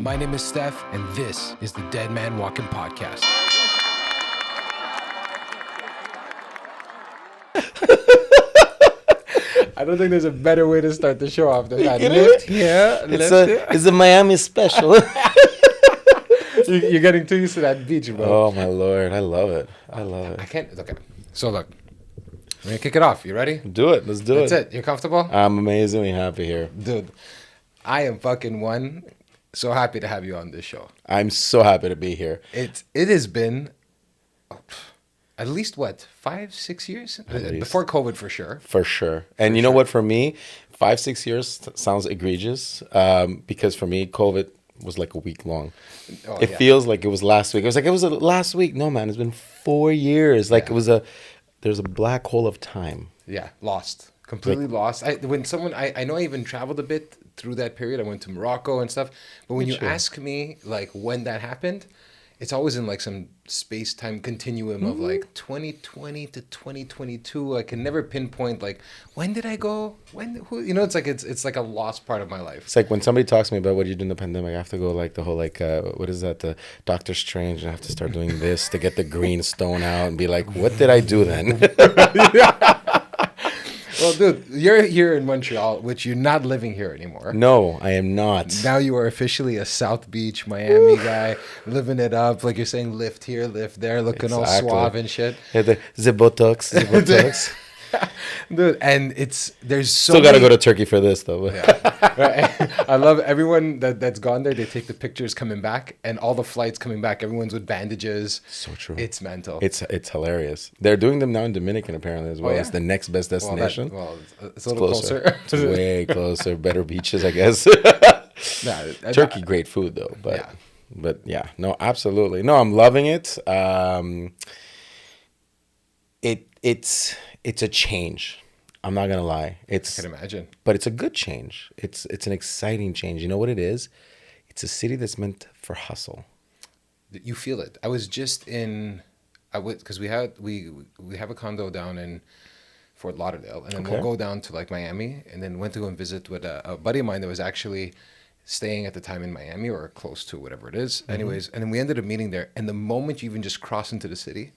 My name is Steph, and this is the Dead Man Walking Podcast. I don't think there's a better way to start the show off than that. Lift here, lift here. It's a Miami special. You're getting too used to that beach, bro. Oh, my Lord. I love it. I I can't. Okay. So, look. We're going to kick it off. You ready? Do it. Let's do it. That's it. You're comfortable? I'm amazingly happy here. Dude, I am fucking so happy to have you on this show. I'm so happy to be here. It has been at least, 5-6 years? Before COVID, for sure. For sure. And you know what? For me, 5-6 years sounds egregious because for me, COVID was like a week long. Oh, it feels like it was last week. It was like it was last week. No, man, it's been 4 years. Like there's a black hole of time. Yeah, lost. Completely lost. I know I even traveled a bit through that period. I went to Morocco and stuff. But when you ask me like when that happened, it's always in like some space-time continuum of like 2020 to 2022. I can never pinpoint like when did I go? It's like a lost part of my life. It's like when somebody talks to me about what you did in the pandemic, I have to go like the whole what is that? The Doctor Strange, and I have to start doing this to get the green stone out and be like, what did I do then? Well, dude, you're here in Montreal, which you're not living here anymore. No, I am not. Now you are officially a South Beach, Miami guy, living it up. Like you're saying, lift here, lift there, looking all suave and shit. Yeah, the Botox. Dude, and there's so Still got to go to Turkey for this, though. Yeah. Right. I love everyone that's gone there. They take the pictures coming back, and all the flights coming back, everyone's with bandages. So true. It's mental. It's hilarious. They're doing them now in Dominican, apparently, as well. Oh, yeah? It's the next best destination. It's a little closer. It's way closer. Better beaches, I guess. Turkey, great food, though. But yeah, no, absolutely. No, I'm loving it. It's a change. I'm not gonna lie. I can imagine. But it's a good change. It's an exciting change. You know what it is? It's a city that's meant for hustle. You feel it. I was just because we have a condo down in Fort Lauderdale, and then we'll go down to like Miami, and then went to go and visit with a buddy of mine that was actually staying at the time in Miami or close to whatever it is. Mm-hmm. Anyways, and then we ended up meeting there. And the moment you even just cross into the city,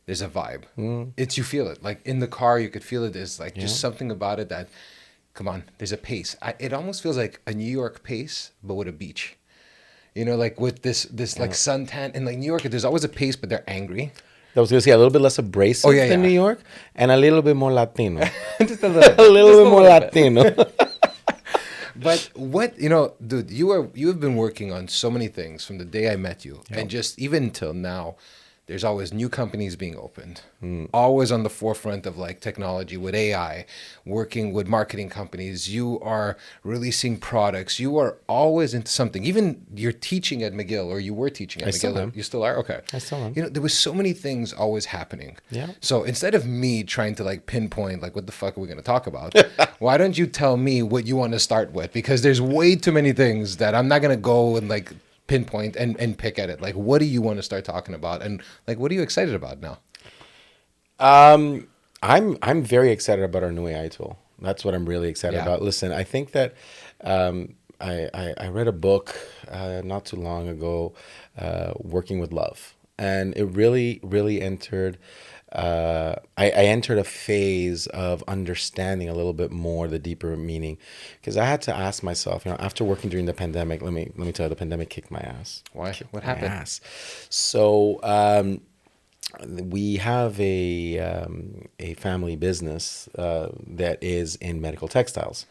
there's a vibe. You feel it. Like in the car, you could feel it. There's like just something about it that, come on, there's a pace. It almost feels like a New York pace, but with a beach. You know, like with this like suntan. And like New York, there's always a pace, but they're angry. I was going to say a little bit less abrasive than New York, and a little bit more Latino. Just a little bit. A little bit more Latino. But dude, you have been working on so many things from the day I met you, and just even till now. There's always new companies being opened, always on the forefront of like technology with AI, working with marketing companies. You are releasing products. You are always into something. Even you're teaching at McGill, or you were teaching at McGill. Still am. You still are? Okay. I still am. There was so many things always happening. Yeah. So instead of me trying to like pinpoint like what the fuck are we going to talk about, why don't you tell me what you want to start with? Because there's way too many things that I'm not going to go and like pinpoint and pick at it. Like, what do you want to start talking about, and like what are you excited about now? I'm very excited about our new AI tool. That's what I'm really excited about. Listen, I think that I read a book not too long ago, Working with Love, and it really entered. I entered a phase of understanding a little bit more the deeper meaning, because I had to ask myself, after working during the pandemic, let me tell you, the pandemic kicked my ass. Why? What happened? My ass. So we have a family business that is in medical textiles.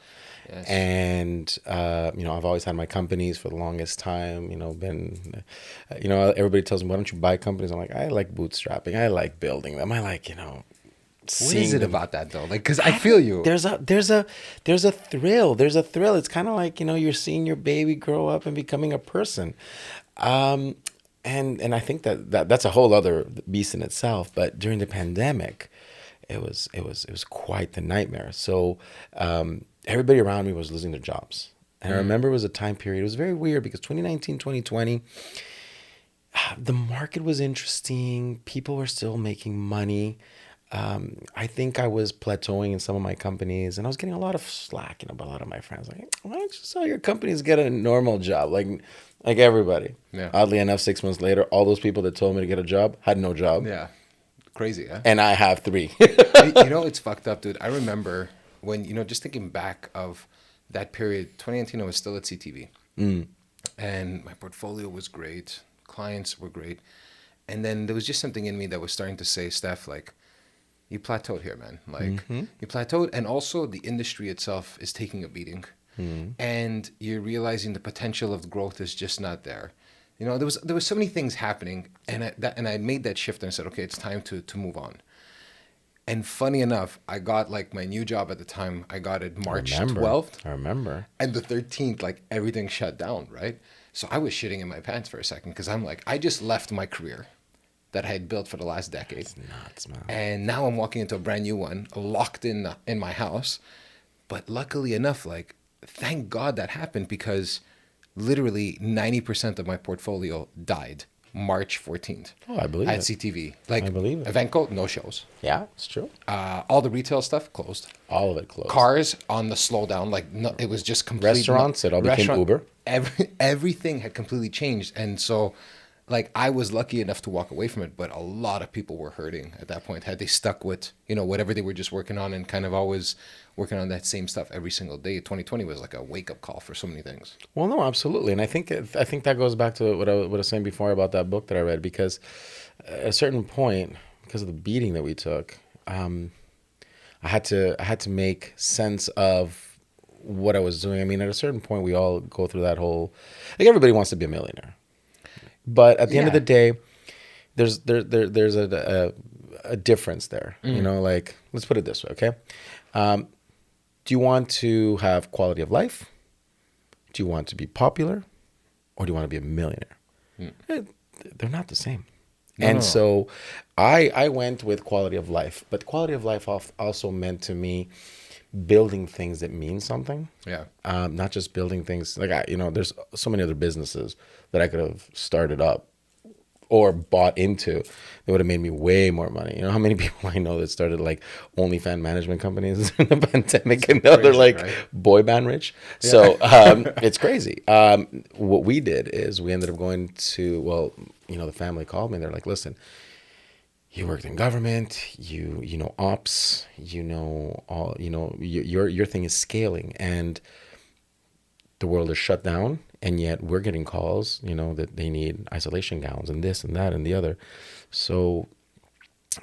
Yes. And, I've always had my companies for the longest time, everybody tells me, why don't you buy companies? I'm like, I like bootstrapping. I like building them. I like, what is it about that though? Like, cause I feel you. There's a thrill. There's a thrill. It's kind of like, you're seeing your baby grow up and becoming a person. And I think that's a whole other beast in itself. But during the pandemic, it was quite the nightmare. So, everybody around me was losing their jobs. And I remember it was a time period. It was very weird because 2019, 2020, the market was interesting. People were still making money. I think I was plateauing in some of my companies, and I was getting a lot of slack, by a lot of my friends. Like, why don't you sell your companies, get a normal job? Like, Like everybody. Yeah. Oddly enough, 6 months later, all those people that told me to get a job had no job. Yeah. Crazy, huh? And I have three. You know, it's fucked up, dude. I remember when, just thinking back of that period, 2019, I was still at CTV. And my portfolio was great. Clients were great. And then there was just something in me that was starting to say, Steph, like, you plateaued here, man. Like, you plateaued. And also, the industry itself is taking a beating. And you're realizing the potential of growth is just not there. There was so many things happening, and I made that shift and I said, okay, it's time to move on. And funny enough, I got like my new job at the time. I got it March 12th. I remember. And the 13th, like everything shut down, right? So I was shitting in my pants for a second because I'm like, I just left my career that I had built for the last decade. It's nuts, man. And now I'm walking into a brand new one, locked in my house. But luckily enough, like, thank God that happened because literally 90% of my portfolio died March 14th. Oh, I believe at it. CTV. Like, I believe it. Eventco, no shows. Yeah, it's true. All the retail stuff closed. All of it closed. Cars on the slowdown. Like, no, it was just complete. Restaurants, it all became Uber. Everything had completely changed. And so, like, I was lucky enough to walk away from it, but a lot of people were hurting at that point. Had they stuck with, whatever they were just working on and kind of always working on that same stuff every single day, 2020 was like a wake-up call for so many things. Well, no, absolutely. And I think that goes back to what I was saying before about that book that I read, because at a certain point, because of the beating that we took, I had to make sense of what I was doing. I mean, at a certain point, we all go through that whole, like, everybody wants to be a millionaire. But at the end of the day, there's a difference there. Like, let's put it this way, okay? Do you want to have quality of life? Do you want to be popular? Or do you want to be a millionaire? They're not the same. So I went with quality of life. But quality of life also meant to me building things that mean something. Yeah. Not just building things. Like, there's so many other businesses that I could have started up or bought into that would have made me way more money. You know how many people I know that started like OnlyFans management companies in the pandemic, and now they're like boy band rich. Yeah. So it's crazy. What we did is we ended up going to, the family called me and they're like, listen, you worked in government, you know ops, all, your thing is scaling, and the world is shut down, and yet we're getting calls, that they need isolation gowns and this and that and the other. So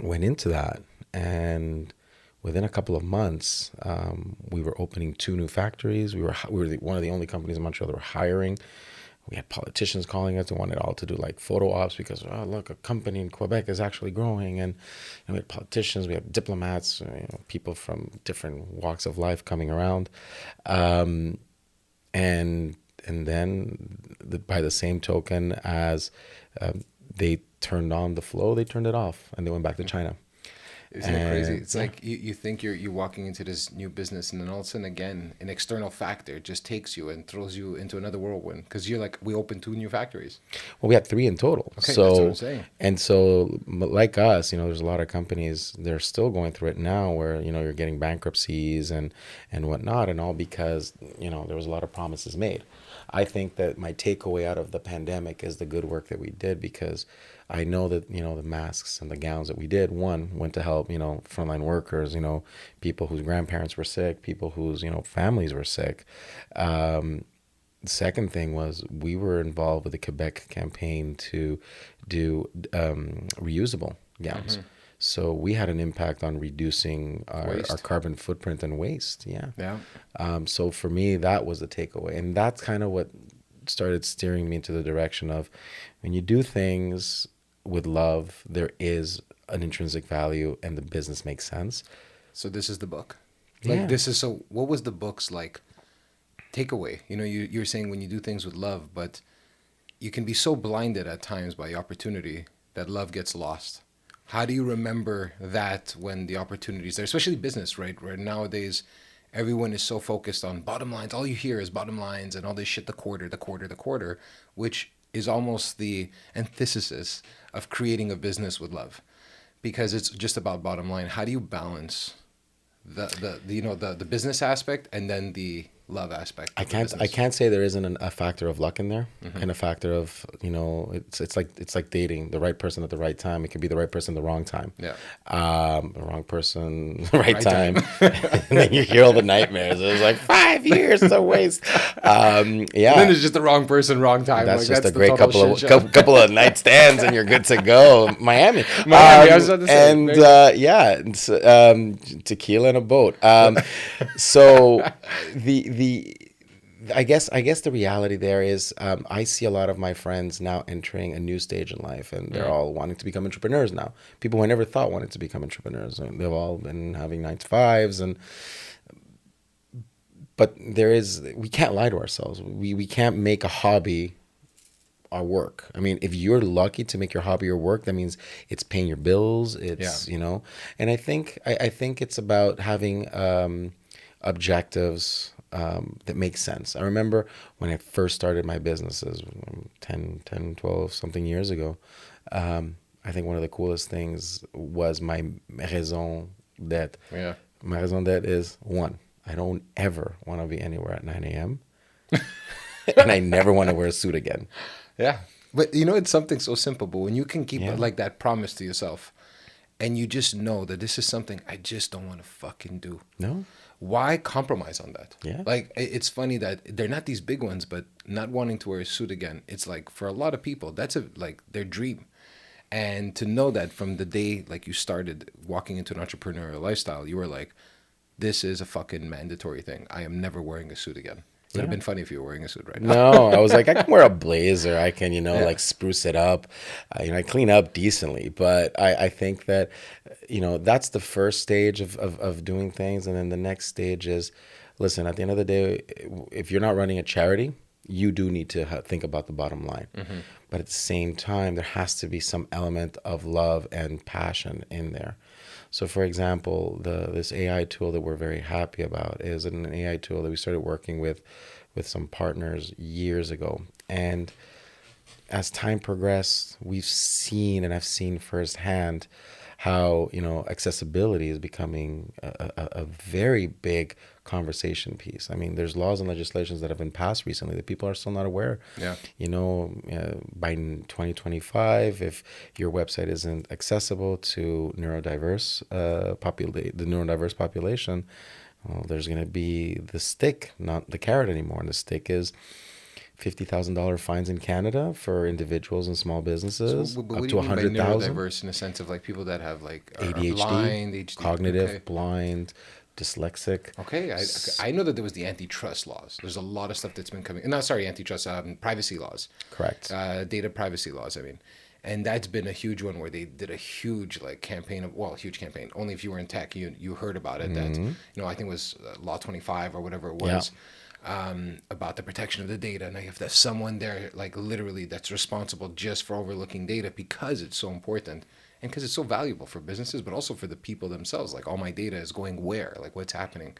went into that, and within a couple of months, we were opening 2 new factories. We were one of the only companies in Montreal that were hiring. We had politicians calling us. They wanted all to do like photo ops because, look, a company in Quebec is actually growing. And we had politicians, we had diplomats, people from different walks of life coming around. And then by the same token as they turned on the flow, they turned it off and they went back to China. Isn't it crazy? It's like you think you're walking into this new business, and then all of a sudden, again, an external factor just takes you and throws you into another whirlwind, because you're like, we opened 2 new factories. Well, we had 3 in total. Okay, that's what I'm saying. And so, like us, there's a lot of companies, they're still going through it now where, you're getting bankruptcies and whatnot, and all because, there was a lot of promises made. I think that my takeaway out of the pandemic is the good work that we did, because I know that, the masks and the gowns that we did, one, went to help, frontline workers, people whose grandparents were sick, people whose, families were sick. The second thing was we were involved with the Quebec campaign to do reusable gowns. Mm-hmm. So we had an impact on reducing our carbon footprint and waste. Yeah. Yeah. So for me, that was the takeaway. And that's kind of what started steering me into the direction of, when you do things with love, there is an intrinsic value and the business makes sense. So this is the book. What was the book's like takeaway? You're saying when you do things with love, but you can be so blinded at times by opportunity that love gets lost. How do you remember that when the opportunity is there, especially business, right? Where nowadays everyone is so focused on bottom lines. All you hear is bottom lines and all this shit, the quarter, which is almost the antithesis of creating a business with love, because it's just about bottom line. How do you balance the business aspect and then the love aspect I of the can't I business. can't say there isn't a factor of luck in there, Mm-hmm. and a factor of, it's like dating the right person at the right time. It can be the right person at the wrong time, Yeah. the wrong person the right Right time. time, and then you hear all the nightmares. It was like 5 years to waste. And then Yeah, it's just the wrong person, wrong time. that's Like just that's a the great total shit show. couple of night stands, and you're good to go. Miami, Miami, I was about to say. and There you yeah, it's, tequila and a boat. So the I guess the reality there is, I see a lot of my friends now entering a new stage in life, and they're go. all wanting to become entrepreneurs now. People who I never thought wanted to become entrepreneurs, and they've all been having 9 to 5s, and but we can't lie to ourselves. We can't make a hobby our work. I mean, if you're lucky to make your hobby your work, that means it's paying your bills. Yeah. And I think it's about having objectives that make sense. I remember when I first started my businesses 10, 12 something years ago. I think one of the coolest things was d'être. Yeah. My raison d'être is, one, I don't ever want to be anywhere at 9 a.m. and I never want to wear a suit again. Yeah. But it's something so simple, but when you can keep Yeah. like that promise to yourself and you just know that this is something I just don't want to fucking do. No? Why compromise on that? Yeah. Like it's funny that they're not these big ones, but not wanting to wear a suit again, it's like for a lot of people, that's like their dream. And to know that from the day like you started walking into an entrepreneurial lifestyle, you were like, this is a fucking mandatory thing. I am never wearing a suit again. It would have Yeah. been funny if you were wearing a suit right now. No, I was like, I can wear a blazer. I can, Yeah. like spruce it up. I clean up decently. But I think that, that's the first stage of doing things. And then the next stage is, listen, at the end of the day, if you're not running a charity, you do need to think about the bottom line. Mm-hmm. But at the same time, there has to be some element of love and passion in there. So, for example, this AI tool that we're very happy about is an AI tool that we started working with some partners years ago. And as time progressed, I've seen firsthand how, accessibility is becoming a very big conversation piece. I mean, there's laws and legislations that have been passed recently that people are still not aware. Yeah. By 2025, if your website isn't accessible to the neurodiverse population, well, there's going to be the stick, not the carrot anymore. And the stick is $50,000 fines in Canada for individuals and small So, businesses, but up what do to you mean by 100,000. neurodiverse in the sense of like people that have like are ADHD, blind, HD? cognitive, Okay. blind, dyslexic. Okay, I know that there was the antitrust laws. There's a lot of stuff that's been coming. No, sorry, antitrust, privacy laws, Correct. data privacy laws. I mean, and that's been a huge one where they did a huge like campaign of huge campaign. Only if you were in tech, you heard about it. That I think it was Law 25 or whatever it was. About the protection of the data. And I have someone there, like literally, that's responsible just for overlooking data because it's so important and because it's so valuable for businesses, but also for the people themselves. Like all my data is going where, like what's happening.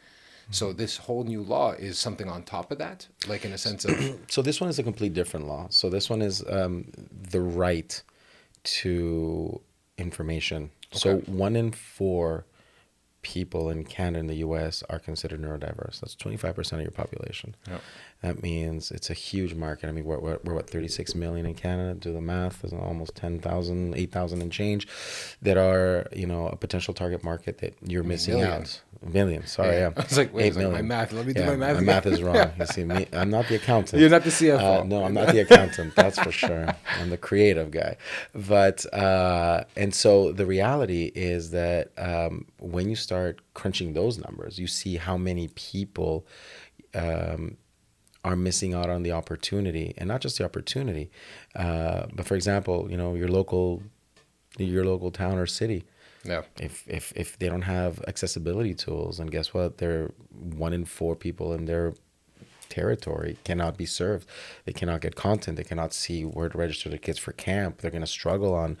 So this whole new law is something on top of that, like in a sense of So this one is a complete different law. So this one is the right to information. So Okay. 1 in 4 people in Canada and the U.S. are considered neurodiverse. That's 25% of your population. Yeah. That means it's a huge market. I mean, we're what, 36 million in Canada. Do the math. There's almost 10,000, 8,000 and change that are, a potential target market that you're missing million. out. Million. Sorry, yeah. I was like, wait, 8 I was like, my million. math. Let me do Yeah, my math. my again. math is wrong. You see, I'm not the accountant. You're not the CFO. No, I'm not the accountant. That's for sure. I'm the creative guy. But and so the reality is that when you start crunching those numbers, you see how many people are missing out on the opportunity, and not just the opportunity, but for example, your local town or city. Yeah. If they don't have accessibility tools, and guess what? They're 1 in 4 people in their territory cannot be served. They cannot get content. They cannot see where to register their kids for camp. They're going to struggle on,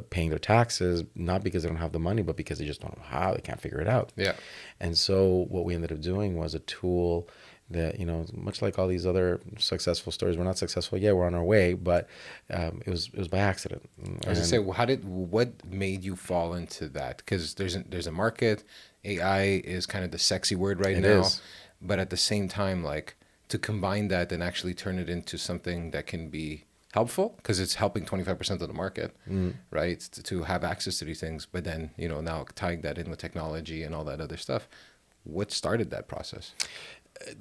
paying their taxes, not because they don't have the money, but because they just don't know how. They can't figure it out. Yeah. And so what we ended up doing was a tool that, much like all these other successful stories, we're not successful yet, we're on our way, but it was by accident. I was gonna say, what made you fall into that? Because there's a market. AI is kind of the sexy word right It now. is. but at the same time, like to combine that and actually turn it into something that can be helpful because it's helping 25% of the market, right? To have access to these things, but then, now tying that in with technology and all that other stuff. What started that process?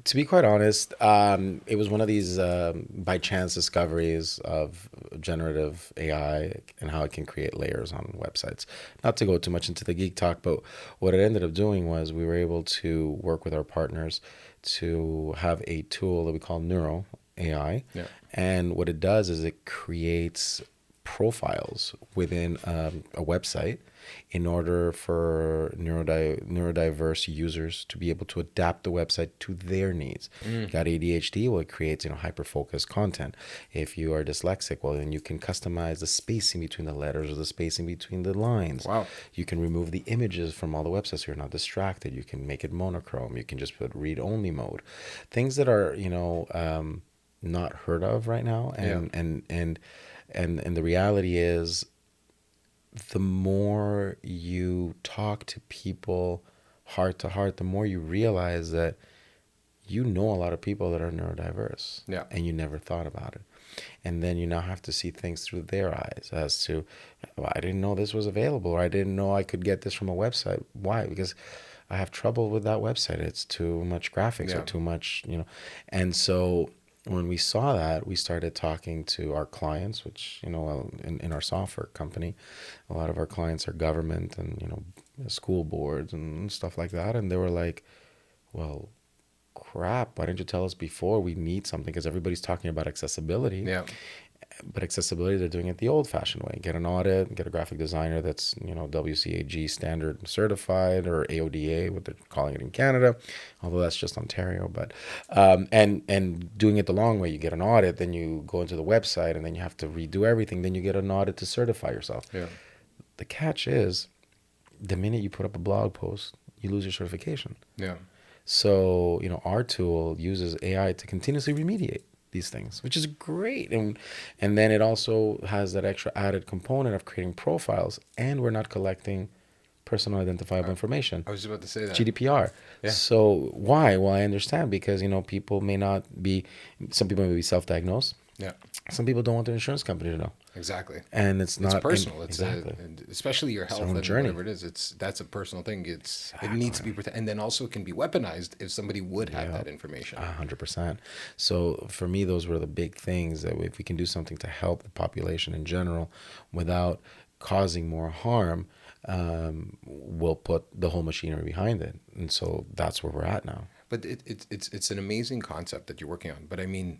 To be quite honest, it was one of these by chance discoveries of generative AI and how it can create layers on websites. Not to go too much into the geek talk, but what it ended up doing was we were able to work with our partners to have a tool that we call Neuro AI. Yeah. And what it does is it creates profiles within a website in order for neurodiverse users to be able to adapt the website to their needs. You got ADHD, well, it creates hyper-focused content. If you are dyslexic, well, then you can customize the spacing between the letters or the spacing between the lines. Wow. You can remove the images from all the websites so you're not distracted. You can make it monochrome. You can just put read-only mode. Things that are not heard of right now, and the reality is, the more you talk to people heart to heart, the more you realize that a lot of people that are neurodiverse, and you never thought about it. And then you now have to see things through their eyes as to, well, I didn't know this was available, or I didn't know I could get this from a website. Why? Because I have trouble with that website. It's too much graphics or too much, And so when we saw that, we started talking to our clients, which, in our software company, a lot of our clients are government and, school boards and stuff like that. And they were like, well, crap, why didn't you tell us before? We need something, because everybody's talking about accessibility. Yeah. But accessibility, they're doing it the old-fashioned way. Get an audit, get a graphic designer that's, WCAG standard certified, or AODA, what they're calling it in Canada, although that's just Ontario. But and doing it the long way. You get an audit, then you go into the website, and then you have to redo everything. Then you get an audit to certify yourself. Yeah. The catch is, the minute you put up a blog post, you lose your certification. Yeah. So, our tool uses AI to continuously remediate these things, which is great. And then it also has that extra added component of creating profiles, and we're not collecting personal identifiable information. I was about to say that. GDPR. Yeah. So why? Well, I understand, because, people may not be, some people may be self-diagnosed. Yeah. Some people don't want their insurance company to know. Exactly. And it's not personal. Exactly. Especially your health and journey. Whatever it is. That's a personal thing. It needs to be protected, and then also it can be weaponized if somebody would have that information. 100%. So for me, those were the big things, that if we can do something to help the population in general without causing more harm, we'll put the whole machinery behind it. And so that's where we're at now. But it's an amazing concept that you're working on. But I mean,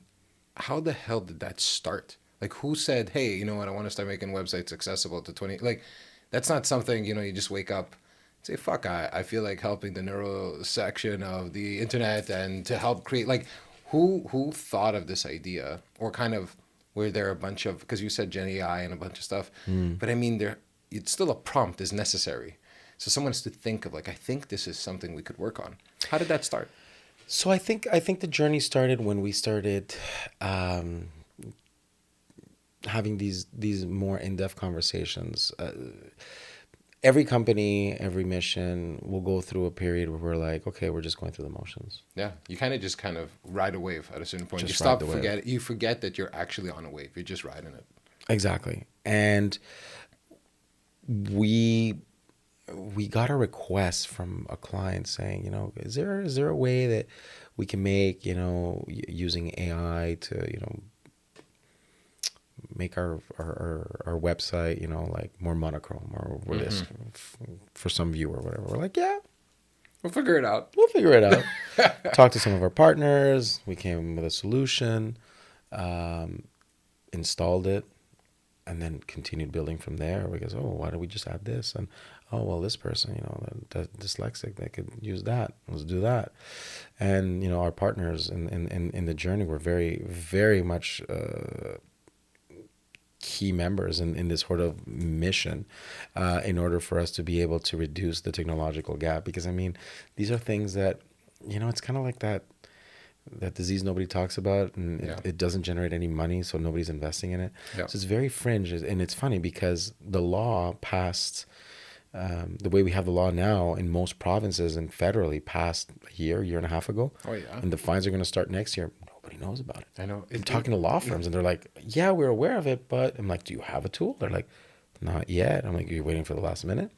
how the hell did that start? Like, who said, hey, you know what, I want to start making websites accessible to 20? Like, that's not something, you just wake up and say, fuck, I feel like helping the neuro section of the internet and to help create, like, who thought of this idea? Or kind of, were there a bunch of, because you said Gen AI and a bunch of stuff, but I mean, it's still a prompt is necessary. So someone has to think of, like, I think this is something we could work on. How did that start? So I think the journey started when we started having these more in-depth conversations. Every company, every mission will go through a period where we're like, okay, we're just going through the motions. Yeah, you kind of ride a wave at a certain point. Just You forget that you're actually on a wave. You're just riding it. Exactly. And we got a request from a client saying, is there a way that we can make, using AI to, make our website, like more monochrome, or this for some viewer or whatever. We're like, yeah, we'll figure it out. Talked to some of our partners. We came with a solution, installed it, and then continued building from there. We goes, oh, why don't we just add this? And oh, well, this person, dyslexic, they could use that. Let's do that. And our partners in the journey were very, very much key members in this sort of mission, in order for us to be able to reduce the technological gap. Because I mean, these are things that, it's kind of like that disease nobody talks about, and it doesn't generate any money, so nobody's investing in it. So it's very fringe. And it's funny because the law passed the way we have the law now in most provinces and federally passed a year and a half ago. Oh yeah. And the fines are going to start next year. Nobody knows about it. I know. I'm talking to law firms and they're like, yeah, we're aware of it, but I'm like, do you have a tool? They're like, not yet. I'm like, you're waiting for the last minute?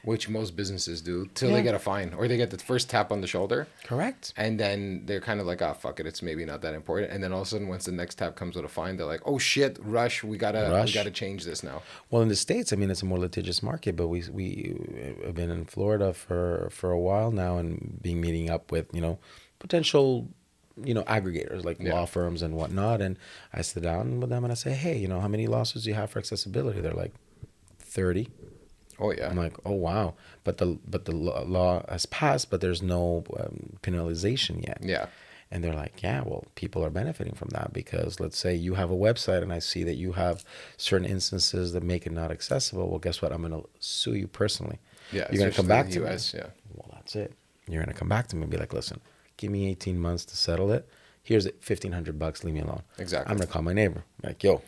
Which most businesses do till Yeah. they get a fine or they get the first tap on the shoulder. Correct. And then they're kind of like, oh, fuck it. It's maybe not that important. And then all of a sudden, once the next tap comes with a fine, they're like, oh shit, rush. We gotta change this now. Well, in the States, I mean, it's a more litigious market, but we have been in Florida for a while now and being meeting up with, potential, aggregators like law firms and whatnot. And I sit down with them and I say, hey, how many lawsuits do you have for accessibility? They're like, 30. Oh yeah. I'm like, oh wow, but the law has passed, but there's no penalization yet. Yeah. And they're like, yeah, well, people are benefiting from that because let's say you have a website and I see that you have certain instances that make it not accessible. Well, guess what? I'm going to sue you personally. Yeah. You're going to come back to US, me. Yeah. Well, that's it. You're going to come back to me and be like, listen, give me 18 months to settle it. Here's it, $1,500. Leave me alone. Exactly. I'm going to call my neighbor. I'm like, yo.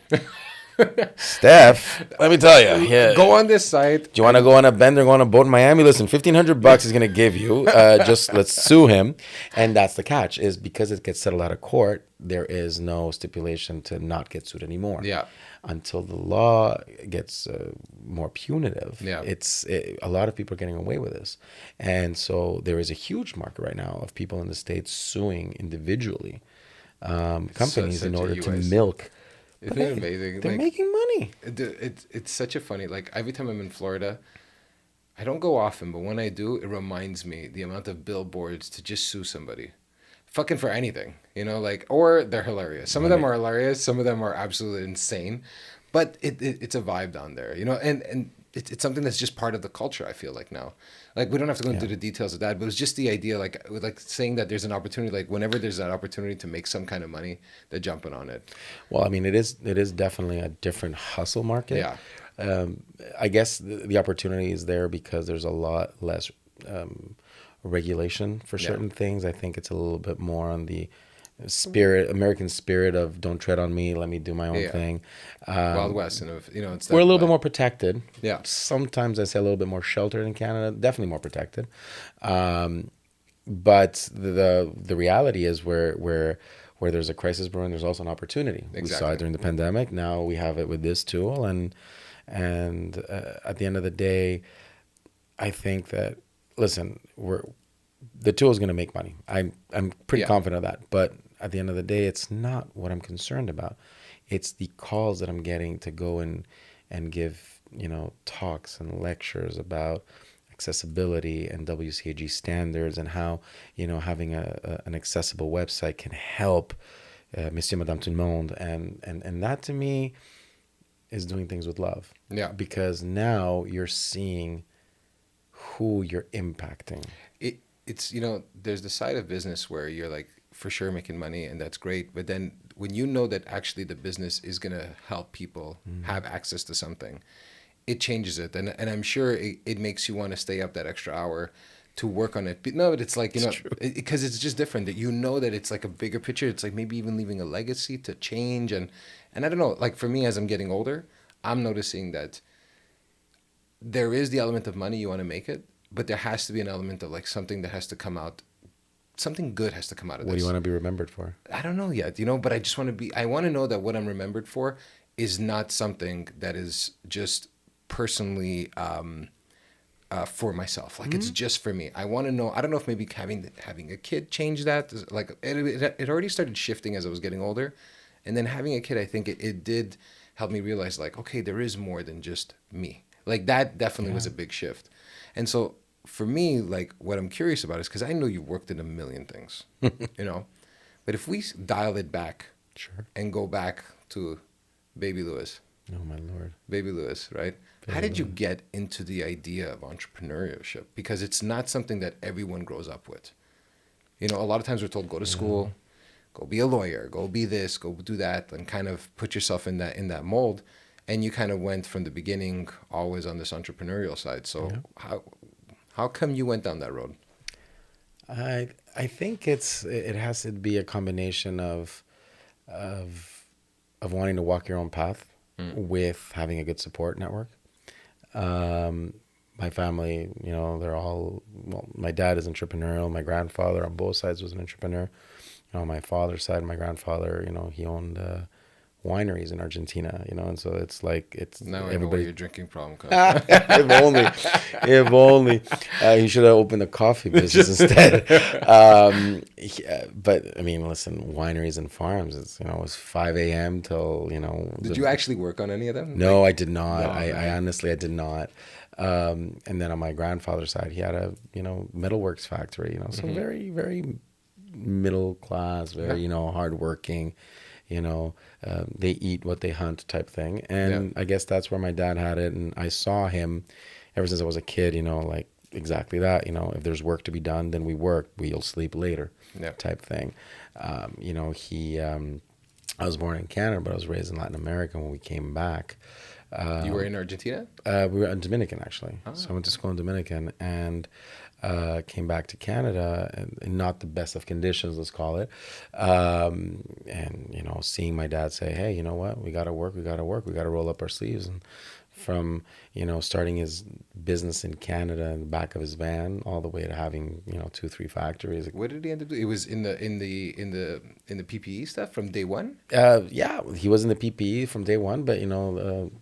Steph, let me tell you. Yeah. Go on this site. Do you want to go on a bender, go on a boat in Miami? Listen, $1,500 is going to give you. Just let's sue him. And that's the catch is because it gets settled out of court, there is no stipulation to not get sued anymore. Yeah. Until the law gets more punitive. Yeah. A lot of people are getting away with this. And so there is a huge market right now of people in the States suing individually companies in order to milk. Isn't it amazing? They're making money. It's such a funny, like every time I'm in Florida, I don't go often, but when I do, it reminds me the amount of billboards to just sue somebody. Fucking for anything, or they're hilarious. Some of them are hilarious. Some of them are absolutely insane, but it's a vibe down there, and it's something that's just part of the culture. I feel like now, like we don't have to go into the details of that, but it's just the idea, like saying that there's an opportunity, like whenever there's that opportunity to make some kind of money, they're jumping on it. Well, I mean, it is definitely a different hustle market. Yeah. I guess the opportunity is there because there's a lot less regulation for certain things. I think it's a little bit more on the American spirit of don't tread on me, let me do my own thing. Wild West, and it's we're a little bit more protected. Yeah. Sometimes I say a little bit more sheltered in Canada. Definitely more protected. But the reality is where there's a crisis brewing, there's also an opportunity. Exactly. We saw it during the pandemic. Now we have it with this tool, and at the end of the day, I think that the tool is going to make money. I'm pretty confident of that. But at the end of the day, it's not what I'm concerned about. It's the calls that I'm getting to go and give talks and lectures about accessibility and WCAG standards and how having an accessible website can help Monsieur, Madame, tout le monde, and that to me is doing things with love. Yeah. Because now you're seeing who you're impacting. It's there's the side of business where you're like for sure making money and that's great, but then when you know that actually the business is gonna help people have access to something, it changes it, and I'm sure it makes you want to stay up that extra hour to work on it. But no, but it's like because it's just different that that it's like a bigger picture. It's like maybe even leaving a legacy to change, and I don't know. Like for me, as I'm getting older, I'm noticing that there is the element of money you want to make it, but there has to be an element of like something that has to come out. Something good has to come out of this. What do you want to be remembered for? I don't know yet, but I just want to I want to know that what I'm remembered for is not something that is just personally for myself. Like it's just for me. I want to know. I don't know if maybe having a kid changed that. Like it already started shifting as I was getting older, and then having a kid, I think it did help me realize like, okay, there is more than just me. Like that definitely was a big shift, and so for me, like what I'm curious about is because I know you've worked in a million things, but if we dial it back, and go back to Baby Lewis. Oh my Lord. Baby Lewis, right? How did you get into the idea of entrepreneurship? Because it's not something that everyone grows up with. A lot of times we're told, go to school, go be a lawyer, go be this, go do that, and kind of put yourself in that mold. And you kind of went from the beginning always on this entrepreneurial side. So how come you went down that road? I think it has to be a combination of wanting to walk your own path with having a good support network. My family, they're all, well, my dad is entrepreneurial. My grandfather on both sides was an entrepreneur. On my father's side, my grandfather, he owned wineries in Argentina, and so it's like it's Now I know where everybody. your drinking problem comes from. If only, if only he should have opened a coffee business instead. But I mean, listen, wineries and farms. It was 5 a.m. till Did you actually work on any of them? No, I did not. No, I man. honestly, I did not. And then on my grandfather's side, he had a metalworks factory. So very very middle class, very Yeah. hardworking. They eat what they hunt type thing. Yeah. And I guess that's where my dad had it. And I saw him ever since I was a kid. Like exactly that. If there's work to be done, then we work. We'll sleep later, Yeah. type thing. He. I was born in Canada, but I was raised in Latin America. When we came back, You were in Argentina? we were in Dominican actually. Oh. So I went to school in Dominican and came back to Canada in not the best of conditions, let's call it. And seeing my dad say, "Hey, you know what? We got to work. We got to work. We got to roll up our sleeves." And from starting his business in Canada in the back of his van, all the way to having 2, 3 factories. What did he end up doing? It was in the PPE stuff from day one. Yeah, he was in the PPE from day one, but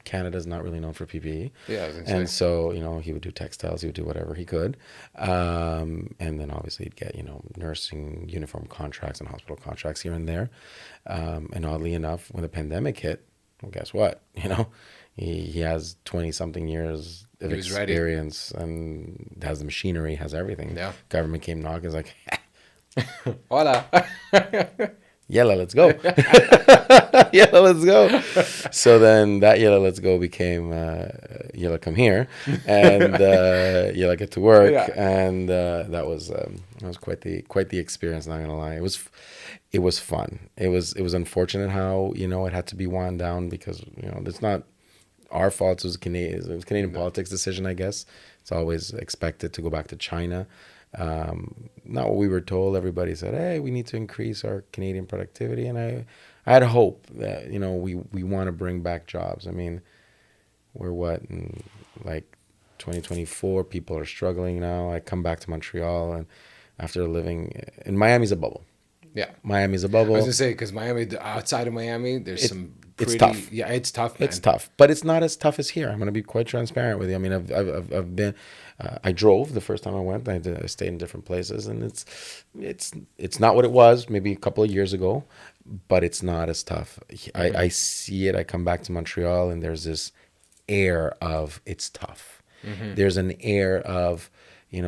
Canada's not really known for PPE, Yeah, I was gonna and say. so he would do textiles, he would do whatever he could, and then obviously he'd get nursing uniform contracts and hospital contracts here and there, and oddly enough, when the pandemic hit, well, guess what? He has 20 something years of He was ready. experience and has the machinery, has everything. Yeah. Government came knocking, is like, Hola. Yella, let's go. Yella, let's go. So then that Yella, let's go became Yella, come here, and Yella, get to work, Yeah. and that was quite the experience. Not gonna lie, it was fun. It was unfortunate how it had to be wound down because it's not our fault. It was Canadian politics decision, I guess. It's always expected to go back to China. Not what we were told. Everybody said, "Hey, we need to increase our Canadian productivity," and I had hope that we want to bring back jobs. I mean, we're what in like 2024. People are struggling now. I come back to Montreal, and after living in Miami's a bubble. Yeah. Miami's a I was bubble. gonna say because Miami, outside of Miami, there's It, some it's pretty. tough. Yeah, it's tough, man. It's tough, but it's not as tough as here. I'm going to be quite transparent with you. I mean, I've been, I drove the first time I went. I stayed in different places, and it's not what it was maybe a couple of years ago, but it's not as tough. I see it. I come back to Montreal, and there's this air of it's tough. There's an air of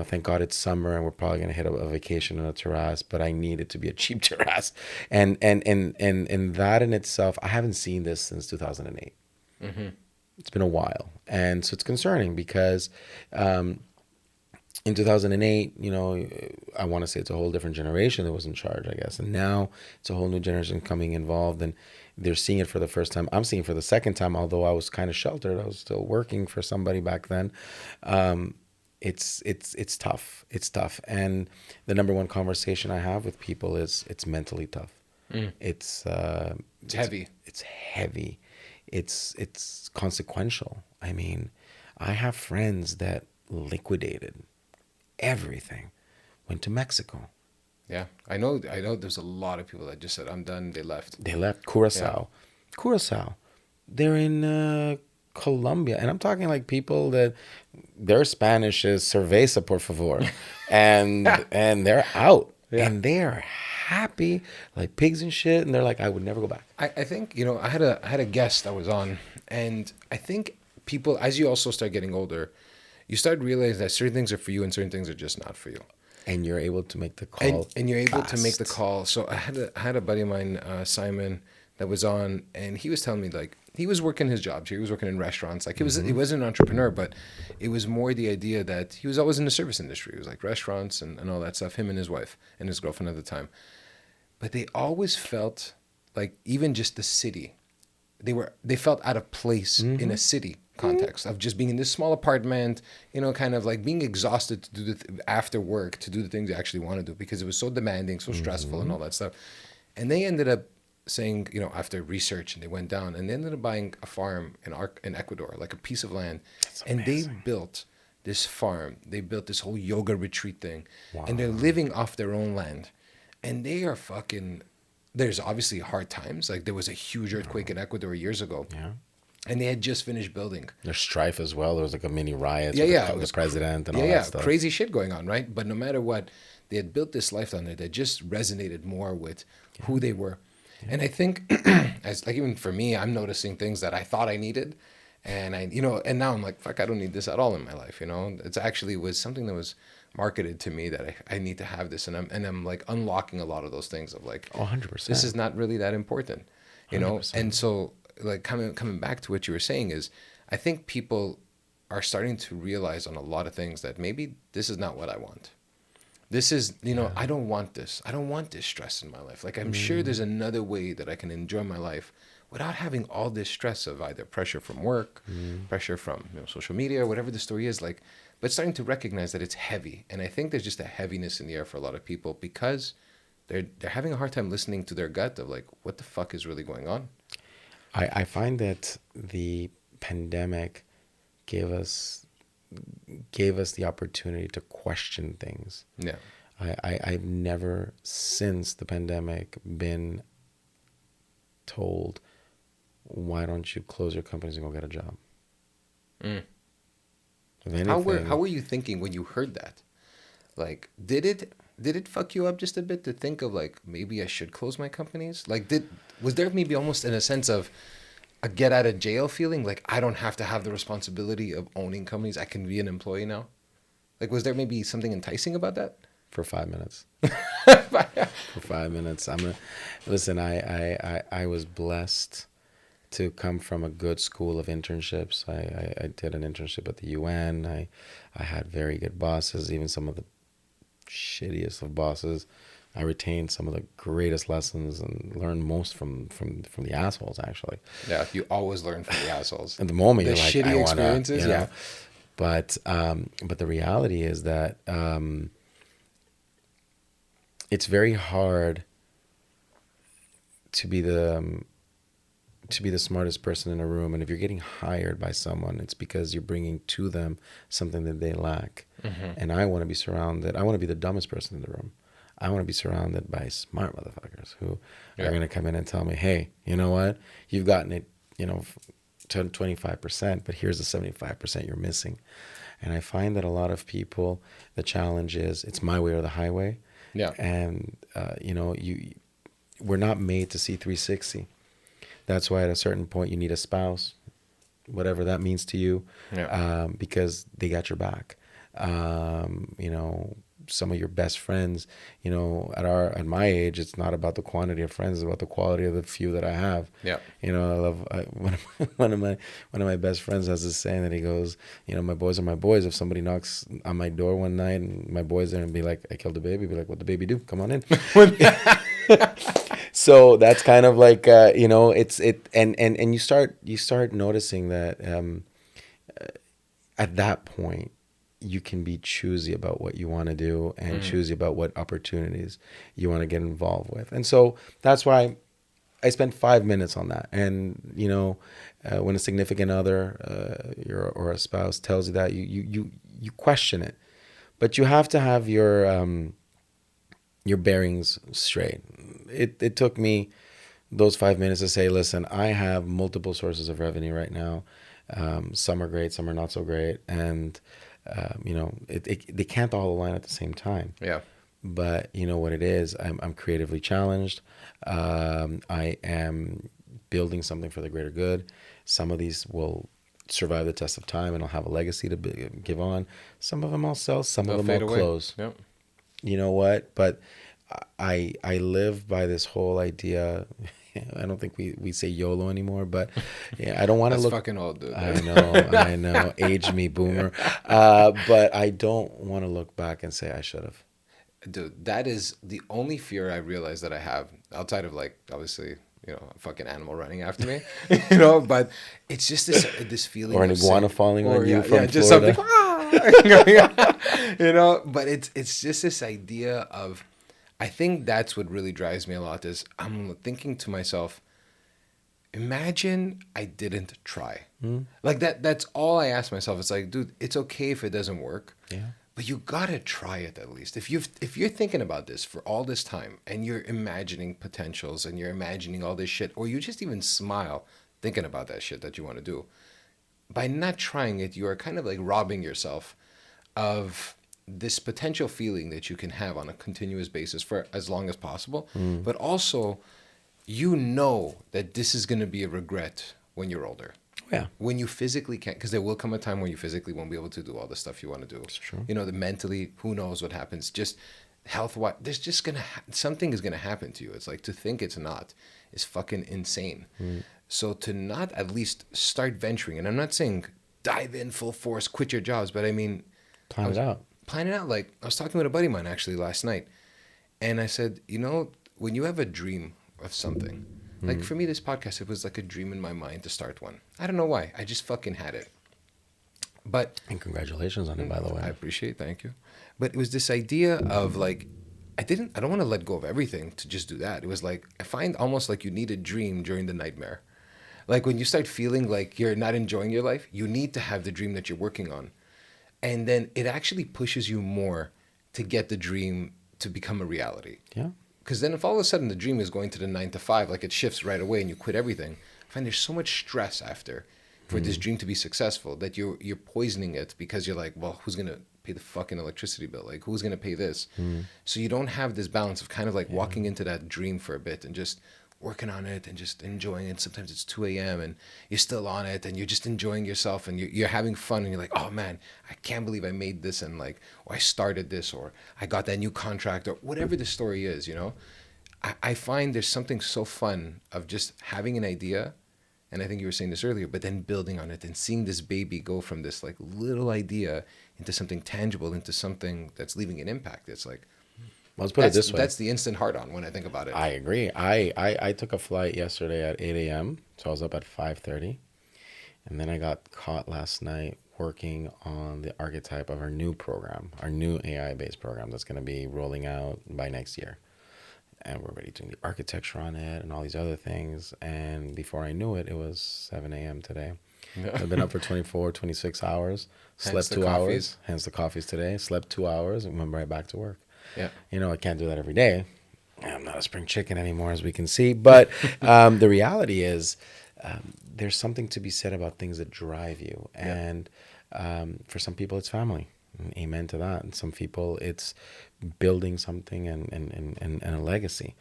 thank God it's summer and we're probably gonna hit a vacation on a terrace, but I need it to be a cheap terrace, and that in itself, I haven't seen this since 2008. It's been a while, and so it's concerning because in 2008, I want to say it's a whole different generation that was in charge, I guess, and now it's a whole new generation coming involved, and they're seeing it for the first time. I'm seeing it for the second time, although I was kind of sheltered. I was still working for somebody back then. It's tough. It's tough. And the number one conversation I have with people is it's mentally tough. It's heavy. It's heavy. It's consequential. I mean, I have friends that liquidated everything, went to Mexico. Yeah, I know. There's a lot of people that just said, "I'm done." They left. They left Curacao. Curacao. They're in Colombia, and I'm talking like people that their Spanish is cerveza por favor, and they're out, Yeah. and they are happy like pigs and shit, and they're like, I would never go back. I think I had a guest that was on, and I think people, as you also start getting older, you start realizing that certain things are for you and certain things are just not for you. And you're able to make the call, And you're able to make the fast. call. So I had a buddy of mine, Simon, that was on, and he was telling me like he was working his jobs. He was working in restaurants. Like he wasn't an entrepreneur, but it was more the idea that he was always in the service industry. It was like restaurants and all that stuff. Him and his wife and his girlfriend at the time, but they always felt like even just the city, they felt out of place in a city context of just being in this small apartment, kind of like being exhausted to do after work to do the things they actually want to do because it was so demanding, so stressful, and all that stuff. And they ended up saying, after research, and they went down and they ended up buying a farm in Ecuador, like a piece of land, and they built this farm. They built this whole yoga retreat thing, Wow. and they're living off their own land, and they are fucking. There's obviously hard times. Like there was a huge earthquake in Ecuador years ago, Yeah. and they had just finished building. There's strife as well. There was like a mini riot Yeah, with yeah, the president and yeah, all yeah, that stuff. crazy shit going on, right? But no matter what, they had built this life down there that just resonated more with who they were. And I think, as like even for me, I'm noticing things that I thought I needed, and and now I'm like, fuck, I don't need this at all in my life. It's actually was something that was marketed to me that I need to have this, and I'm like unlocking a lot of those things of like, Oh, 100%. this is not really that important, 100%. And so like coming back to what you were saying is, I think people are starting to realize on a lot of things that maybe this is not what I want. This is, I don't want this. I don't want this stress in my life. Like, I'm sure there's another way that I can enjoy my life without having all this stress of either pressure from work, pressure from social media, or whatever the story is. Like, but starting to recognize that it's heavy. And I think there's just a heaviness in the air for a lot of people because they're having a hard time listening to their gut of like, what the fuck is really going on? I find that the pandemic gave us the opportunity to question things. Yeah. I've never since the pandemic been told, why don't you close your companies and go get a job? If anything, How were you thinking when you heard that? Like, did it fuck you up just a bit to think of like, maybe I should close my companies? Like, was there maybe almost in a sense of a get out of jail feeling? Like, I don't have to have the responsibility of owning companies. I can be an employee now. Like, was there maybe something enticing about that? for 5 minutes. For 5 minutes. Listen, I was blessed to come from a good school of internships. I did an internship at the UN. I had very good bosses, even some of the shittiest of bosses. I retained some of the greatest lessons and learned most from the assholes, actually. Yeah, you always learn from the assholes. At the moment, The you're like, shitty I want experiences, to, yeah. But the reality is that it's very hard to be the smartest person in a room, and if you're getting hired by someone, it's because you're bringing to them something that they lack. Mm-hmm. And I want to be the dumbest person in the room. I want to be surrounded by smart motherfuckers who are going to come in and tell me, hey, you know what? You've gotten it, to 25%, but here's the 75% you're missing. And I find that a lot of people, the challenge is it's my way or the highway. Yeah. And, we're not made to see 360. That's why at a certain point you need a spouse, whatever that means to you, because they got your back. Some of your best friends, at my age, it's not about the quantity of friends, it's about the quality of the few that I have. Yeah. I love one of my best friends has this saying that he goes, my boys are my boys. If somebody knocks on my door one night and my boy's there and be like, I killed the baby, be like, what the baby do? Come on in. So that's kind of like, and you start noticing that at that point, you can be choosy about what you want to do and choosy about what opportunities you want to get involved with. And so that's why I spent 5 minutes on that. And, when a significant other or a spouse tells you that, you question it. But you have to have your bearings straight. It took me those 5 minutes to say, listen, I have multiple sources of revenue right now. Some are great, some are not so great. And they can't all align at the same time. Yeah. But you know what it is? I'm creatively challenged. I am building something for the greater good. Some of these will survive the test of time, and I'll have a legacy to give on. Some of them I'll sell. Some of them I'll close. Yep. You know what? But I live by this whole idea. I don't think we say YOLO anymore, but I don't want to look. That's fucking old, dude. I know. Age me, boomer. But I don't want to look back and say I should have. Dude, that is the only fear I realize that I have outside of like, obviously, a fucking animal running after me, but it's just this feeling. Or an iguana falling on you from just Florida. Something, but it's just this idea of, I think that's what really drives me a lot is I'm thinking to myself, imagine I didn't try. Like that's all I ask myself. It's like, dude, it's okay if it doesn't work. Yeah. But you gotta try it at least. If you're thinking about this for all this time and you're imagining potentials and you're imagining all this shit, or you just even smile thinking about that shit that you want to do, by not trying it, you are kind of like robbing yourself of this potential feeling that you can have on a continuous basis for as long as possible. But also, you know that this is going to be a regret when you're older. Yeah. When you physically can't, because there will come a time when you physically won't be able to do all the stuff you want to do. It's true. You know, the mentally, who knows what happens. Just health-wise, there's just something is gonna happen to you. It's like, to think it's not is fucking insane. So to not at least start venturing, and I'm not saying dive in full force, quit your jobs, but I mean, Plan it out. Plan it out. Like, I was talking with a buddy of mine actually last night, and I said, you know, when you have a dream of something, like for me, this podcast, it was like a dream in my mind to start one. I don't know why. I just fucking had it. But And congratulations on it, by the way. I appreciate, thank you. But it was this idea of like, I don't want to let go of everything to just do that. It was like, I find almost like you need a dream during the nightmare. Like when you start feeling like you're not enjoying your life, you need to have the dream that you're working on. And then it actually pushes you more to get the dream to become a reality. Yeah. Because then if all of a sudden the dream is going to the 9 to 5, like it shifts right away and you quit everything, I find there's so much stress after for this dream to be successful that you're poisoning it, because you're like, well, who's going to pay the fucking electricity bill? Like, who's going to pay this? So you don't have this balance of kind of like walking into that dream for a bit and just working on it and just enjoying it. Sometimes it's 2 a.m. and you're still on it and you're just enjoying yourself and you're having fun and you're like, oh man, I can't believe I made this, and like, or I started this, or I got that new contract, or whatever the story is, you know. I find there's something so fun of just having an idea, and I think you were saying this earlier, but then building on it and seeing this baby go from this like little idea into something tangible, into something that's leaving an impact. It's like, Let's put it this way. That's the instant hard on when I think about it. I agree. I took a flight yesterday at 8 a.m., so I was up at 5:30. And then I got caught last night working on the archetype of our new program, our new AI-based program that's going to be rolling out by next year. And we're already doing the architecture on it and all these other things. And before I knew it, it was 7 a.m. today. Yeah. I've been up for 24, 26 hours, slept the 2 coffees. hours, hence the coffees today, slept 2 hours, and went right back to work. Yeah. You know, I can't do that every day. I'm not a spring chicken anymore, as we can see. But the reality is there's something to be said about things that drive you. And for some people, it's family. Amen to that. And some people, it's building something and a legacy.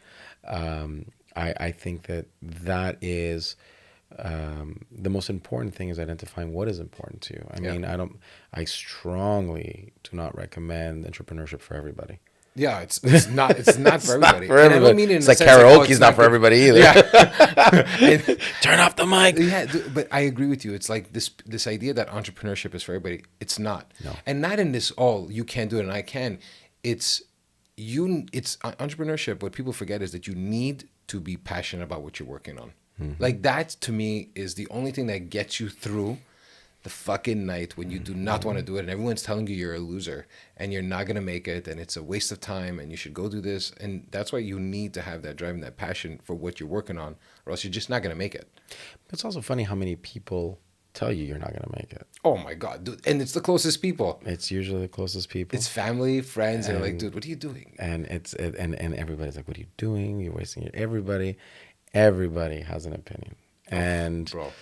I think that is the most important thing, is identifying what is important to you. I mean, I strongly do not recommend entrepreneurship for everybody. Yeah, it's not for everybody. For everybody. And I don't mean it in it's the like sense karaoke's it's not for good. everybody either. Yeah. Turn off the mic. Yeah, but I agree with you. It's like this idea that entrepreneurship is for everybody. It's not. No. And not in this, oh, you can't do it and I can. It's entrepreneurship. What people forget is that you need to be passionate about what you're working on. Like, that to me is the only thing that gets you through the fucking night when you do not want to do it and everyone's telling you you're a loser and you're not going to make it and it's a waste of time and you should go do this. And that's why you need to have that drive and that passion for what you're working on, or else you're just not going to make it. It's also funny how many people tell you you're not going to make it. Oh my God, dude. And it's the closest people. It's usually the closest people. It's family, friends, and they're like, dude, what are you doing? And and everybody's like, what are you doing? You're wasting your... Everybody has an opinion. And Bro,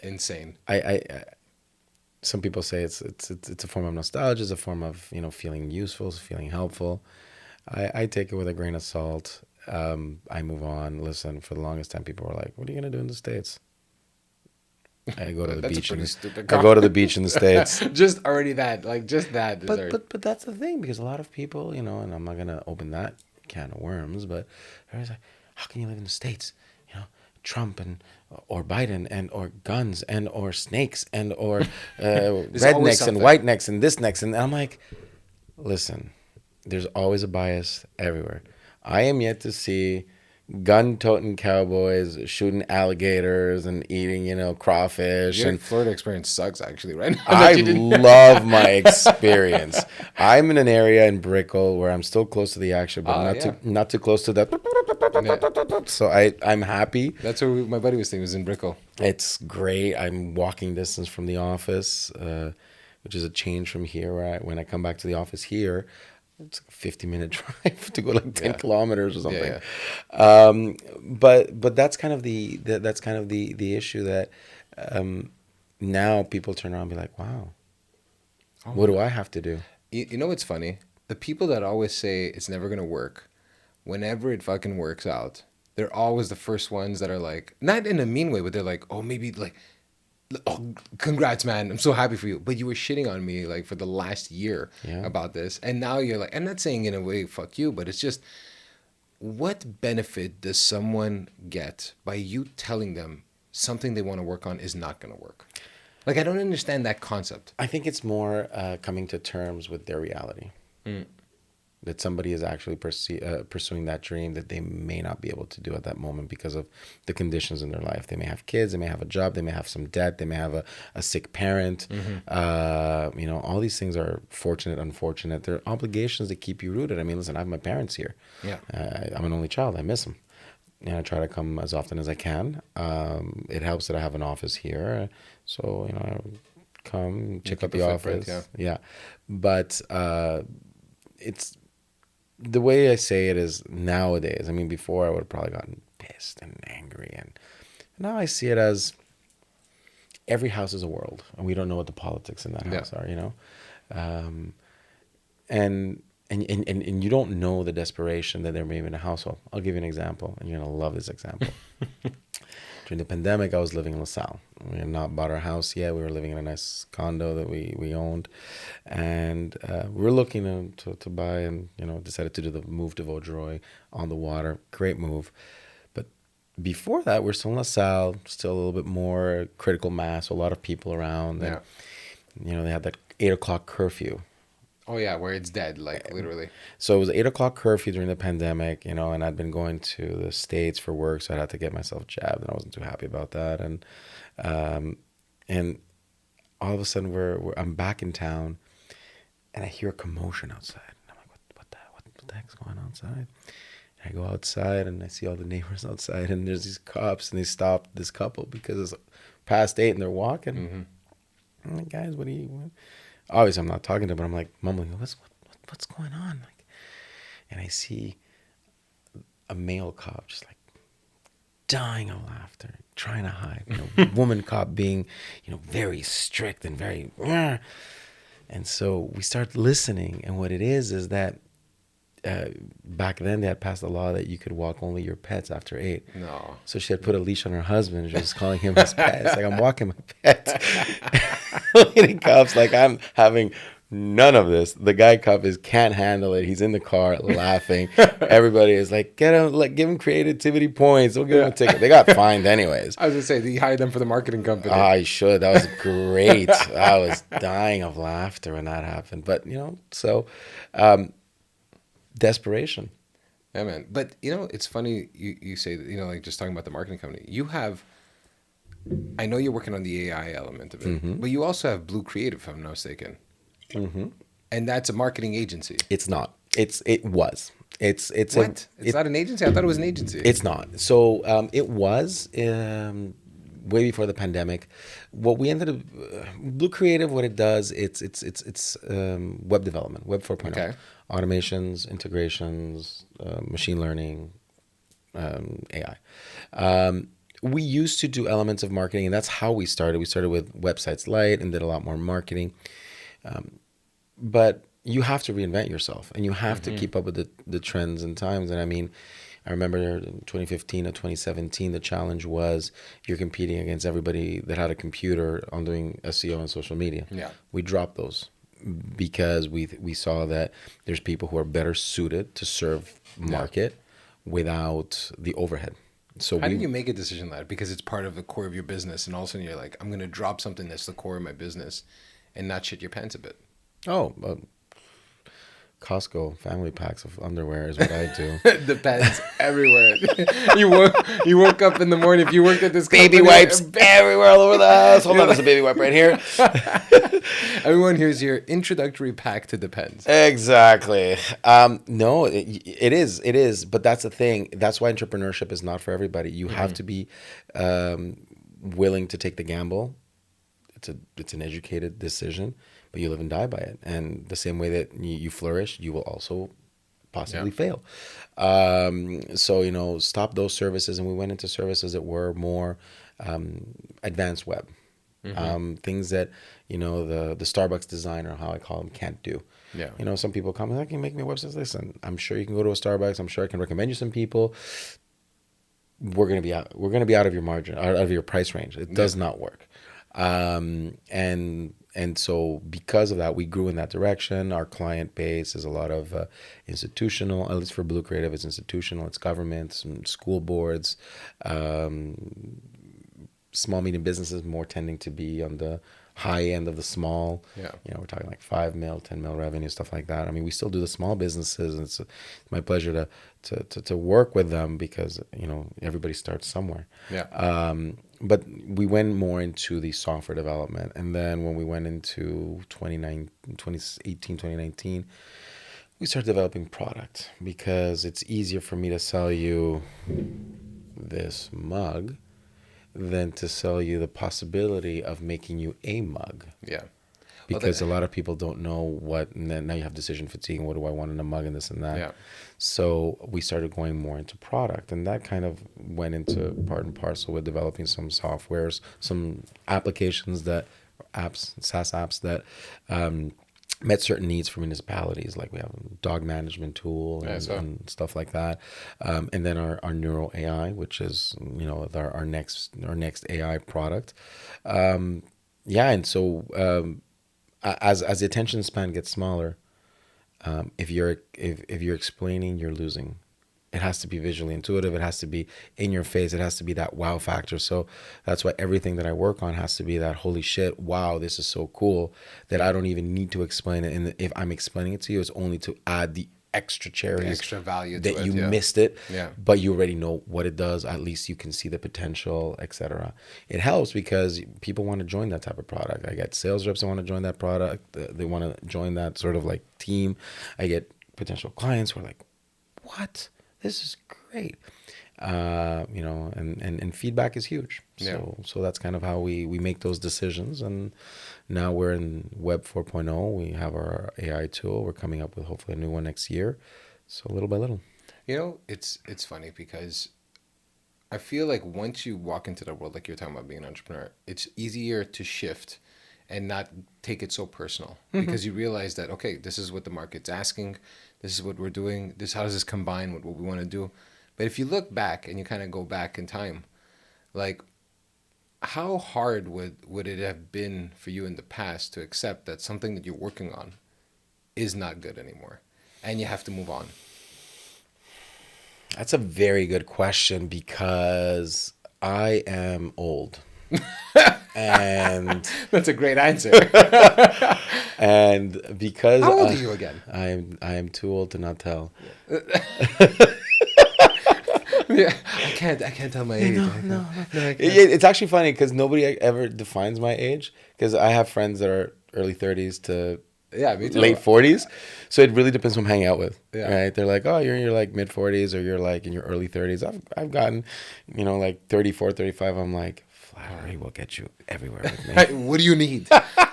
insane. I some people say it's a form of nostalgia, it's a form of, you know, feeling useful, feeling helpful. I take it with a grain of salt. I move on. Listen, for the longest time, people were like, "What are you gonna do in the States?" I go to the beach. I go to the beach in the States. Just already that, like just that. But that's the thing, because a lot of people, you know, and I'm not gonna open that can of worms, but everybody's like, "How can you live in the States? You know, Trump or Biden or guns or snakes or rednecks and whitenecks and this necks." And I'm like, listen, there's always a bias everywhere. I am yet to see gun-toting cowboys shooting alligators and eating, you know, crawfish. Your And Florida experience sucks, actually, right now. I love my experience. I'm in an area in Brickell where I'm still close to the action, but not too close to that Yeah. So I'm happy. That's where my buddy was thinking, was in Brickell. It's great. I'm walking distance from the office, which is a change from here. When I come back to the office here, it's like a 50-minute drive to go like 10 Yeah. kilometers or something. Yeah, But that's kind of the issue that now people turn around and be like, wow, yeah. what do I have to do? You know what's funny? The people that always say it's never gonna work, whenever it fucking works out, they're always the first ones that are like, not in a mean way, but they're like, oh, maybe like, oh, congrats, man, I'm so happy for you. But you were shitting on me like for the last year Yeah. about this, and now you're like, I'm not saying in a way, fuck you, but it's just, what benefit does someone get by you telling them something they want to work on is not gonna work? Like, I don't understand that concept. I think it's more coming to terms with their reality. That somebody is actually pursuing that dream that they may not be able to do at that moment because of the conditions in their life. They may have kids, they may have a job, they may have some debt, they may have a sick parent. All these things are fortunate, unfortunate. They're obligations that keep you rooted. I mean, listen, I have my parents here. Yeah. I'm an only child. I miss them. And I try to come as often as I can. It helps that I have an office here. So, I come, check out keep the a footprint, office. Yeah. But it's the way I say it is nowadays. I mean, before I would have probably gotten pissed and angry, and now I see it as every house is a world, and we don't know what the politics in that house are. And you don't know the desperation that there may be in a household. I'll give you an example, and you're gonna love this example. During the pandemic, I was living in LaSalle. We had not bought our house yet. We were living in a nice condo that we owned. And we were looking to buy, and, decided to do the move to Vaudreuil on the water. Great move. But before that, we're still in LaSalle, still a little bit more critical mass, a lot of people around. And, they had that 8 o'clock curfew. Oh yeah, where it's dead, like literally. So it was 8 o'clock curfew during the pandemic, and I'd been going to the States for work, so I had to get myself jabbed, and I wasn't too happy about that. And all of a sudden I'm back in town, and I hear a commotion outside. And I'm like, what the heck's going on outside? And I go outside, and I see all the neighbors outside, and there's these cops, and they stopped this couple because it's past 8 and they're walking. Mm-hmm. I'm like, guys, what are you? Obviously, I'm not talking to them, but I'm like mumbling, what's going on? Like, and I see a male cop just like dying of laughter, trying to hide. Woman cop being, very strict and very. And so we start listening, and what it is that back then they had passed a law that you could walk only your pets after 8. No. So she had put a leash on her husband. She was calling him his pet. It's like, I'm walking my pet. The cop's like, I'm having none of this. The guy cop can't handle it. He's in the car laughing. Everybody is like, get him, give him creativity points. We'll give him a ticket. They got fined anyways. I was gonna say, you hired them for the marketing company. I should. That was great. I was dying of laughter when that happened. But so desperation. Yeah, man. But it's funny you say that, like just talking about the marketing company. You have, I know you're working on the AI element of it, but you also have Blue Creative, if I'm not mistaken. Mm-hmm. And that's a marketing agency. It's not. It was. It's what? It's not an agency? I thought it was an agency. It's not. So it was way before the pandemic. What we ended up Blue Creative, what it does, it's web development, Web 4.0. Okay. Automations, integrations, machine learning, AI. We used to do elements of marketing, and that's how we started. We started with Websites Lite and did a lot more marketing. But you have to reinvent yourself, and you have to keep up with the trends and times. And I mean, I remember in 2015 or 2017, the challenge was you're competing against everybody that had a computer on doing SEO and social media. Yeah. We dropped those because we saw that there's people who are better suited to serve market without the overhead. So how did you make a decision like that? Because it's part of the core of your business, and all of a sudden you're like, I'm going to drop something that's the core of my business and not shit your pants a bit. Costco family packs of underwear is what I do. Depends everywhere. You woke up in the morning. If you worked at this Baby company, wipes everywhere all over the house. Hold on, there's a baby wipe right here. everyone here's your introductory pack to Depends. Exactly. No, it is. But that's the thing. That's why entrepreneurship is not for everybody. You have to be willing to take the gamble. It's an educated decision, but you live and die by it. And the same way that you flourish, you will also possibly fail. So, stop those services. And we went into services that were more advanced web. Things that, the Starbucks designer, how I call them, can't do. Yeah. Some people come and like, can you make me a website? Listen, I'm sure you can go to a Starbucks. I'm sure I can recommend you some people. We're gonna be out. We're gonna be out of your margin, out of your price range. It does not work. And so because of that, we grew in that direction. Our client base is a lot of institutional, at least for Blue Creative, it's institutional, it's governments, school boards, small, medium businesses more tending to be on the high end of the small. Yeah. We're talking like 5 mil, 10 mil revenue, stuff like that. I mean, we still do the small businesses, and it's my pleasure to work with them because, everybody starts somewhere. Yeah. But we went more into the software development. And then when we went into 2018, 2019, we started developing product because it's easier for me to sell you this mug than to sell you the possibility of making you a mug. Yeah. Because a lot of people don't know what, and then now you have decision fatigue. What do I want in a mug and this and that? Yeah. So we started going more into product, and that kind of went into part and parcel with developing some softwares, some applications SaaS apps that met certain needs for municipalities. Like we have a dog management tool and stuff like that. And then our NeuroAI, which is, our next AI product. And so as the attention span gets smaller, if you're explaining, you're losing. It has to be visually intuitive. It has to be in your face. It has to be that wow factor. So that's why everything that I work on has to be that holy shit, wow, this is so cool that I don't even need to explain it. And if I'm explaining it to you, it's only to add the extra cherries, The extra value to that it, you yeah. missed it, Yeah. but you already know what it does. At least you can see the potential, etc. It helps because people want to join that type of product. I get sales reps that want to join that product. They want to join that sort of like team. I get potential clients who are like, what? This is great. And feedback is huge. So that's kind of how we make those decisions. And now we're in Web 4.0. We have our AI tool. We're coming up with hopefully a new one next year. So little by little. It's funny because I feel like once you walk into the world, like you're talking about being an entrepreneur, it's easier to shift and not take it so personal because you realize that, okay, this is what the market's asking. This is what we're doing. How does this combine with what we want to do? But if you look back and you kind of go back in time, like how hard would it have been for you in the past to accept that something that you're working on is not good anymore and you have to move on? That's a very good question because I am old. And that's a great answer. And because how old are you again? I am too old to not tell. Yeah, I can't tell my age. No. It's actually funny because nobody ever defines my age because I have friends that are early 30s to me too. late 40s. So it really depends who I'm hanging out with. Yeah. Right? They're like, oh, you're in your like mid 40s or you're like in your early 30s. I've gotten, like 34, 35. I'm like, flattery will get you everywhere with me. What do you need?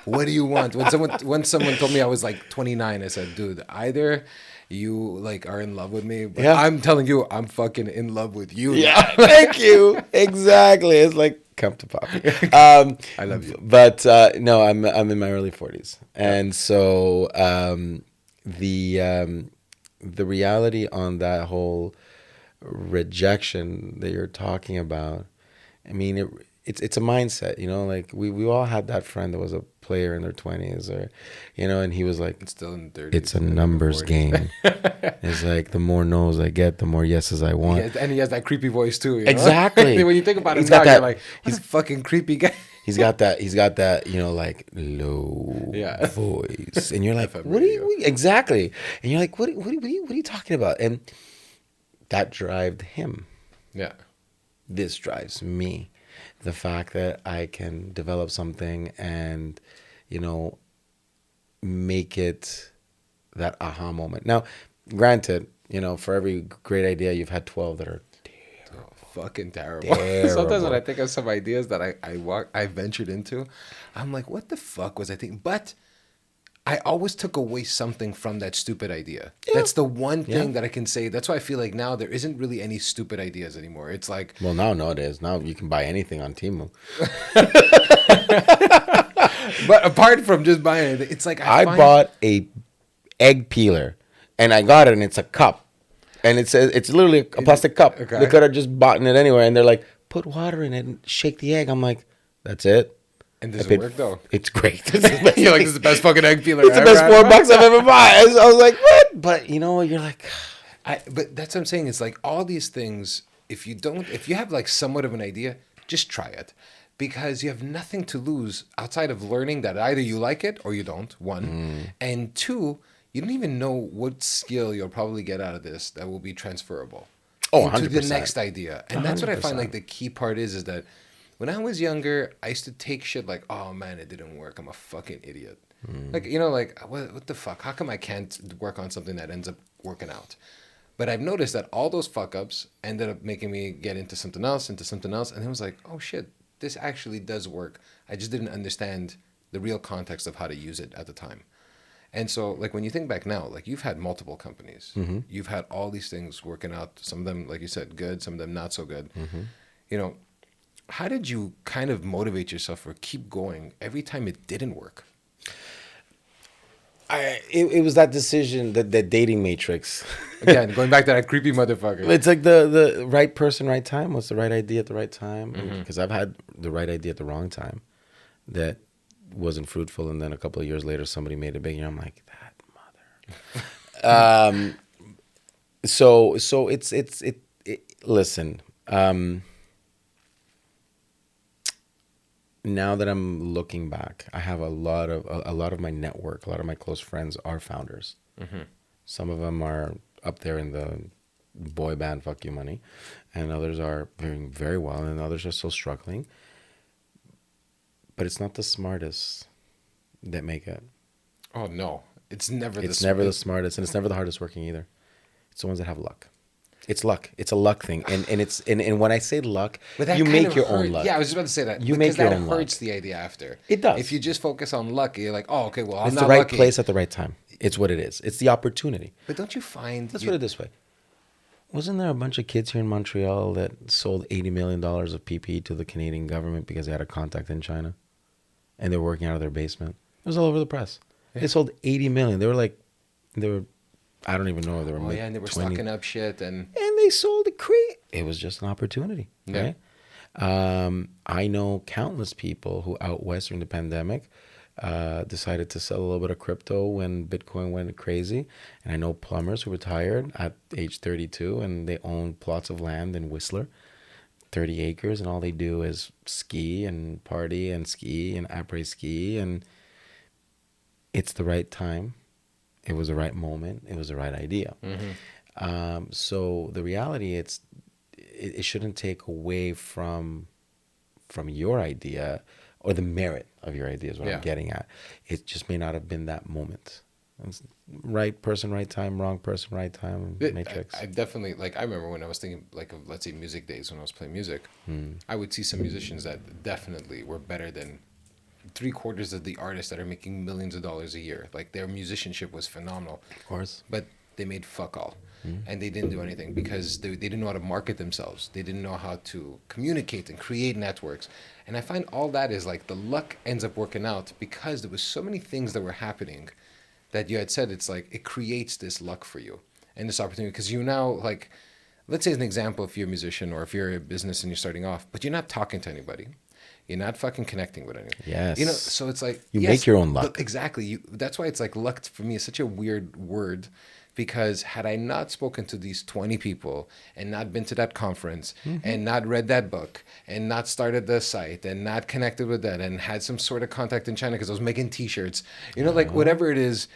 What do you want? When someone told me I was like 29, I said, dude, either you like are in love with me, but I'm telling you, I'm fucking in love with you. Yeah, thank you. Exactly. It's like, come to Poppy. I love you. But no, I'm in my early 40s. And so the reality on that whole rejection that you're talking about, I mean, it's a mindset, you know, like we all had that friend that was a player in their 20s, or, you know, and he was like, It's still in the 30s, it's a in the numbers 40s. game. It's like the more no's I get, the more yeses I want. And he has that creepy voice too, you know? Exactly. When you think about him He's now, got you're that. like, what a fucking creepy guy. He's got that, you know, like low Yeah. voice, and you're like, FM what are radio. you exactly? And you're like, what are you talking about? And that drove him. Yeah. This drives me. The fact that I can develop something and, you know, make it that aha moment. Now, granted, you know, for every great idea, you've had 12 that are Oh, fucking terrible. terrible. Sometimes when I think of some ideas that I ventured into, I'm like, what the fuck was I thinking? But I always took away something from that stupid idea. Yeah. That's the one thing Yeah. that I can say. That's why I feel like now there isn't really any stupid ideas anymore. It's like, Well, now it is. Now you can buy anything on Temu. but apart from just buying it, it's like I bought a egg peeler, and I got it, and it's a cup, and it says it's literally a plastic cup. Okay. They could have just bought it anywhere, and they're like, put water in it and shake the egg. I'm like, that's it. And does I it paid- work though? It's great. This is the best You're like, thing. this is the best fucking egg peeler It's the ever. best $4 I've ever bought. I was like, what? But you know what? You're like, But that's what I'm saying. It's like all these things. If you have like somewhat of an idea, just try it, because you have nothing to lose outside of learning that either you like it or you don't. One, and two, you don't even know what skill you'll probably get out of this that will be transferable Oh, into the 100%. next idea. And that's what I find 100%. like the key part is that when I was younger, I used to take shit like, oh man, it didn't work. I'm a fucking idiot. Like, you know, like, what the fuck? How come I can't work on something that ends up working out? But I've noticed that all those fuck ups ended up making me get into something else. And it was like, oh shit, this actually does work. I just didn't understand the real context of how to use it at the time. And so, like, when you think back now, like, you've had multiple companies. You've had all these things working out. Some of them, like you said, good. Some of them not so good. You know, how did you kind of motivate yourself or keep going every time it didn't work? it was that decision, that dating matrix. Again, going back to that creepy motherfucker. It's like the right person, right time. What's the right idea at the right time? Because I've had the right idea at the wrong time that wasn't fruitful, and then a couple of years later, somebody made it big, and I'm like, that mother. So it. Listen. Now that I'm looking back, I have a lot of my network, a lot of my close friends are founders. Some of them are up there in the boy band fuck you money, and others are doing very well, and others are still struggling. But it's not the smartest that make it. Oh no, it's never. It's never the smartest, and it's never the hardest working either. It's the ones that have luck. It's luck. It's a luck thing, and when I say luck, But that you kind make of your hurt. own luck. Yeah, I was just about to say that. You because make your that own hurts luck. the idea after. It does. If you just focus on luck, you're like, oh, okay, well, I'm It's not the right lucky. place at the right time. It's what it is. It's the opportunity. But don't you find Let's put it this way. Wasn't there a bunch of kids here in Montreal that sold $80 million of PPE to the Canadian government because they had a contact in China? And they were working out of their basement? It was all over the press. Yeah. They sold $80 million. I don't even know if they were Oh yeah, and they were 20. stocking up shit and They sold it It was just an opportunity, right? I know countless people who out west during the pandemic decided to sell a little bit of crypto when Bitcoin went crazy. And I know plumbers who retired at age 32 and they own plots of land in Whistler, 30 acres, and all they do is ski and party and ski and après ski. And it's the right time. It was the right moment. It was the right idea. So the reality, it shouldn't take away from your idea or the merit of your idea is what I'm getting at. It just may not have been that moment. It's right person, right time, wrong person, right time, matrix. I definitely, like, I remember when I was thinking, like, of, let's say, music days when I was playing music, I would see some musicians that definitely were better than 3/4 of the artists that are making millions of dollars a year. Like, their musicianship was phenomenal. Of course. But they made fuck all. And they didn't do anything because they didn't know how to market themselves. They didn't know how to communicate and create networks. And I find all that is like the luck ends up working out because there was so many things that were happening that you had said it's like it creates this luck for you and this opportunity because you now, let's say as an example, if you're a musician or if you're a business and you're starting off, but you're not talking to anybody. You're not fucking connecting with anyone. Yes. You know, so it's like You make your own luck. Exactly. That's why it's like luck for me is such a weird word, because had I not spoken to these 20 people and not been to that conference and not read that book and not started the site and not connected with that and had some sort of contact in China because I was making t-shirts, you know, like whatever it is,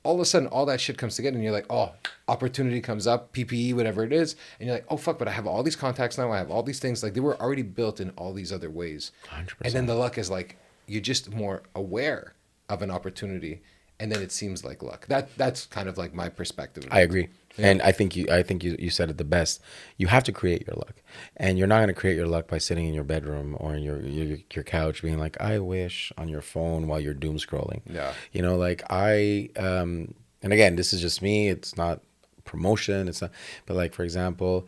all of a sudden all that shit comes together and you're like, oh, opportunity comes up, PPE, whatever it is, and you're like, oh fuck, but I have all these contacts now, I have all these things, like they were already built in all these other ways. 100%. And then the luck is like you're just more aware of an opportunity, and then it seems like luck. That's kind of like my perspective. I agree. And I think you said it the best. You have to create your luck. And you're not going to create your luck by sitting in your bedroom or in your couch being like, I wish, on your phone while you're doom scrolling. Yeah. You know, like and again, this is just me. It's not promotion. It's not, but like, for example,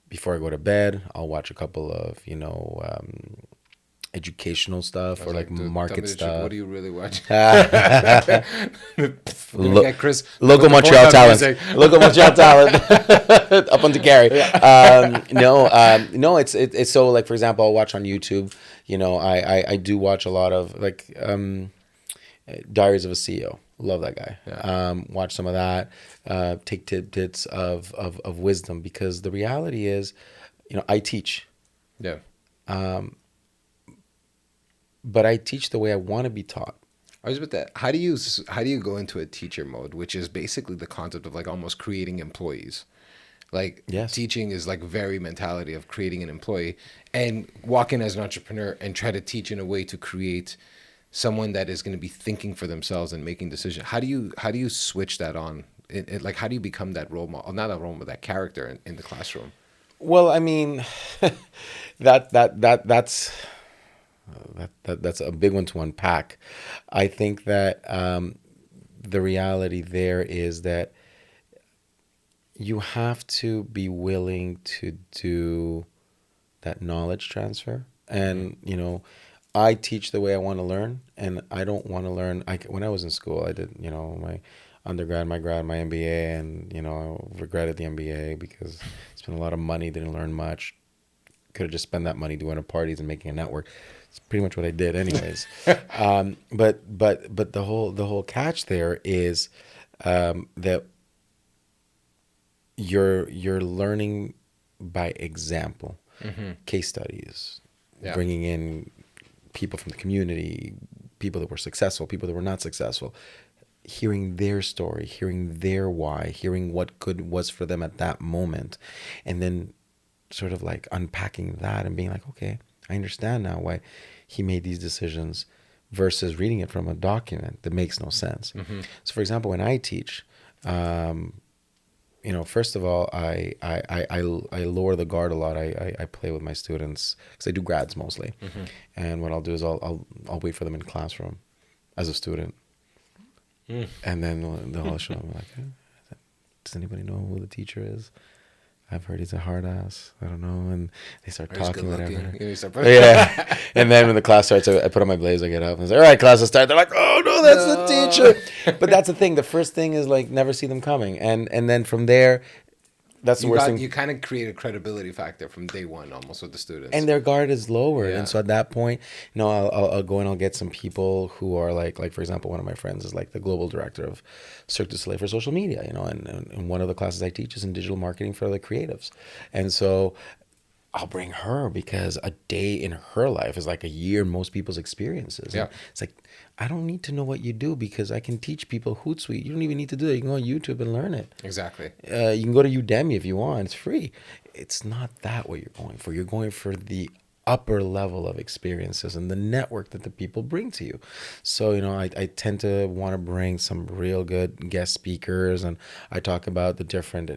before I go to bed, I'll watch a couple of, educational stuff or like Dude, market stuff. What do you really watch? Local Montreal talent. Local Montreal talent. Up on the carry. No, it's so, like, for example, I'll watch on YouTube. You know, I do watch a lot of like Diaries of a CEO. Love that guy. Yeah. Watch some of that. Take tidbits of wisdom, because the reality is, I teach. Yeah. But I teach the way I want to be taught. I was about that. How do you go into a teacher mode, which is basically the concept of like almost creating employees? Like, yes. Teaching is like very mentality of creating an employee, and walk in as an entrepreneur and try to teach in a way to create someone that is going to be thinking for themselves and making decisions. How do you switch that on? Like, how do you become that role model? Not a role model, that character in the classroom. Well, I mean, that's a big one to unpack. I think that the reality there is that you have to be willing to do that knowledge transfer. And, I teach the way I want to learn, and I don't want to learn. When I was in school, I did, my undergrad, my grad, my MBA, and, I regretted the MBA because I spent a lot of money, didn't learn much. Could have just spent that money doing parties and making a network. It's pretty much what I did anyways. But the whole catch there is that you're learning by example, case studies, bringing in people from the community, people that were successful, people that were not successful, hearing their story, hearing their why, hearing what good was for them at that moment, and then sort of like unpacking that and being like, okay, I understand now why he made these decisions, versus reading it from a document that makes no sense. So, for example, when I teach, first of all, I lower the guard a lot. I play with my students because I do grads mostly, and what I'll do is I'll wait for them in classroom as a student, and then they'll show them like, does anybody know who the teacher is? I've heard he's a hard ass. I don't know. And they start talking, whatever. Yeah. And then when the class starts, I put on my blazer, I get up, and I say, all right, class will start. They're like, oh, no, that's the teacher. But that's the thing. The first thing is, like, never see them coming. And then from there, that's the worst thing. You kind of create a credibility factor from day one, almost, with the students. And their guard is lowered. And so at that point, I'll go and I'll get some people who are like, for example, one of my friends is like the global director of Cirque du Soleil for social media, and one of the classes I teach is in digital marketing for the creatives. And so I'll bring her because a day in her life is like a year in most people's experiences. Yeah. And it's like, I don't need to know what you do because I can teach people Hootsuite. You don't even need to do that. You can go on YouTube and learn it. Exactly. You can go to Udemy if you want. It's free. It's not that what you're going for. You're going for the upper level of experiences and the network that the people bring to you. So, I tend to want to bring some real good guest speakers, and I talk about the different,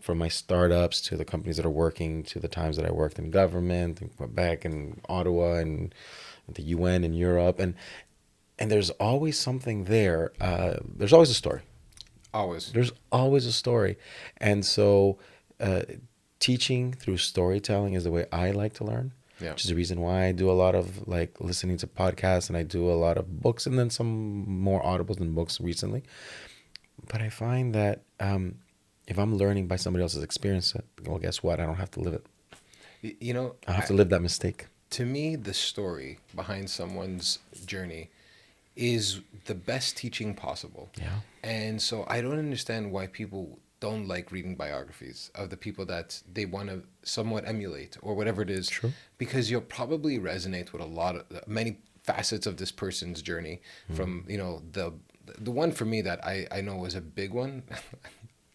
from my startups to the companies that are working to the times that I worked in government in Quebec and Ottawa and the UN in Europe. And there's always something there. There's always a story. Always. There's always a story. And so teaching through storytelling is the way I like to learn. Yeah. Which is the reason why I do a lot of like listening to podcasts, and I do a lot of books, and then some more audibles than books recently. But I find that if I'm learning by somebody else's experience, well, guess what? I don't have to live it. I have to live that mistake. to me, the story behind someone's journey is the best teaching possible. Yeah. And so I don't understand why people don't like reading biographies of the people that they want to somewhat emulate or whatever it is, True. because you'll probably resonate with a lot of many facets of this person's journey. From, you know, the one for me that I know was a big one.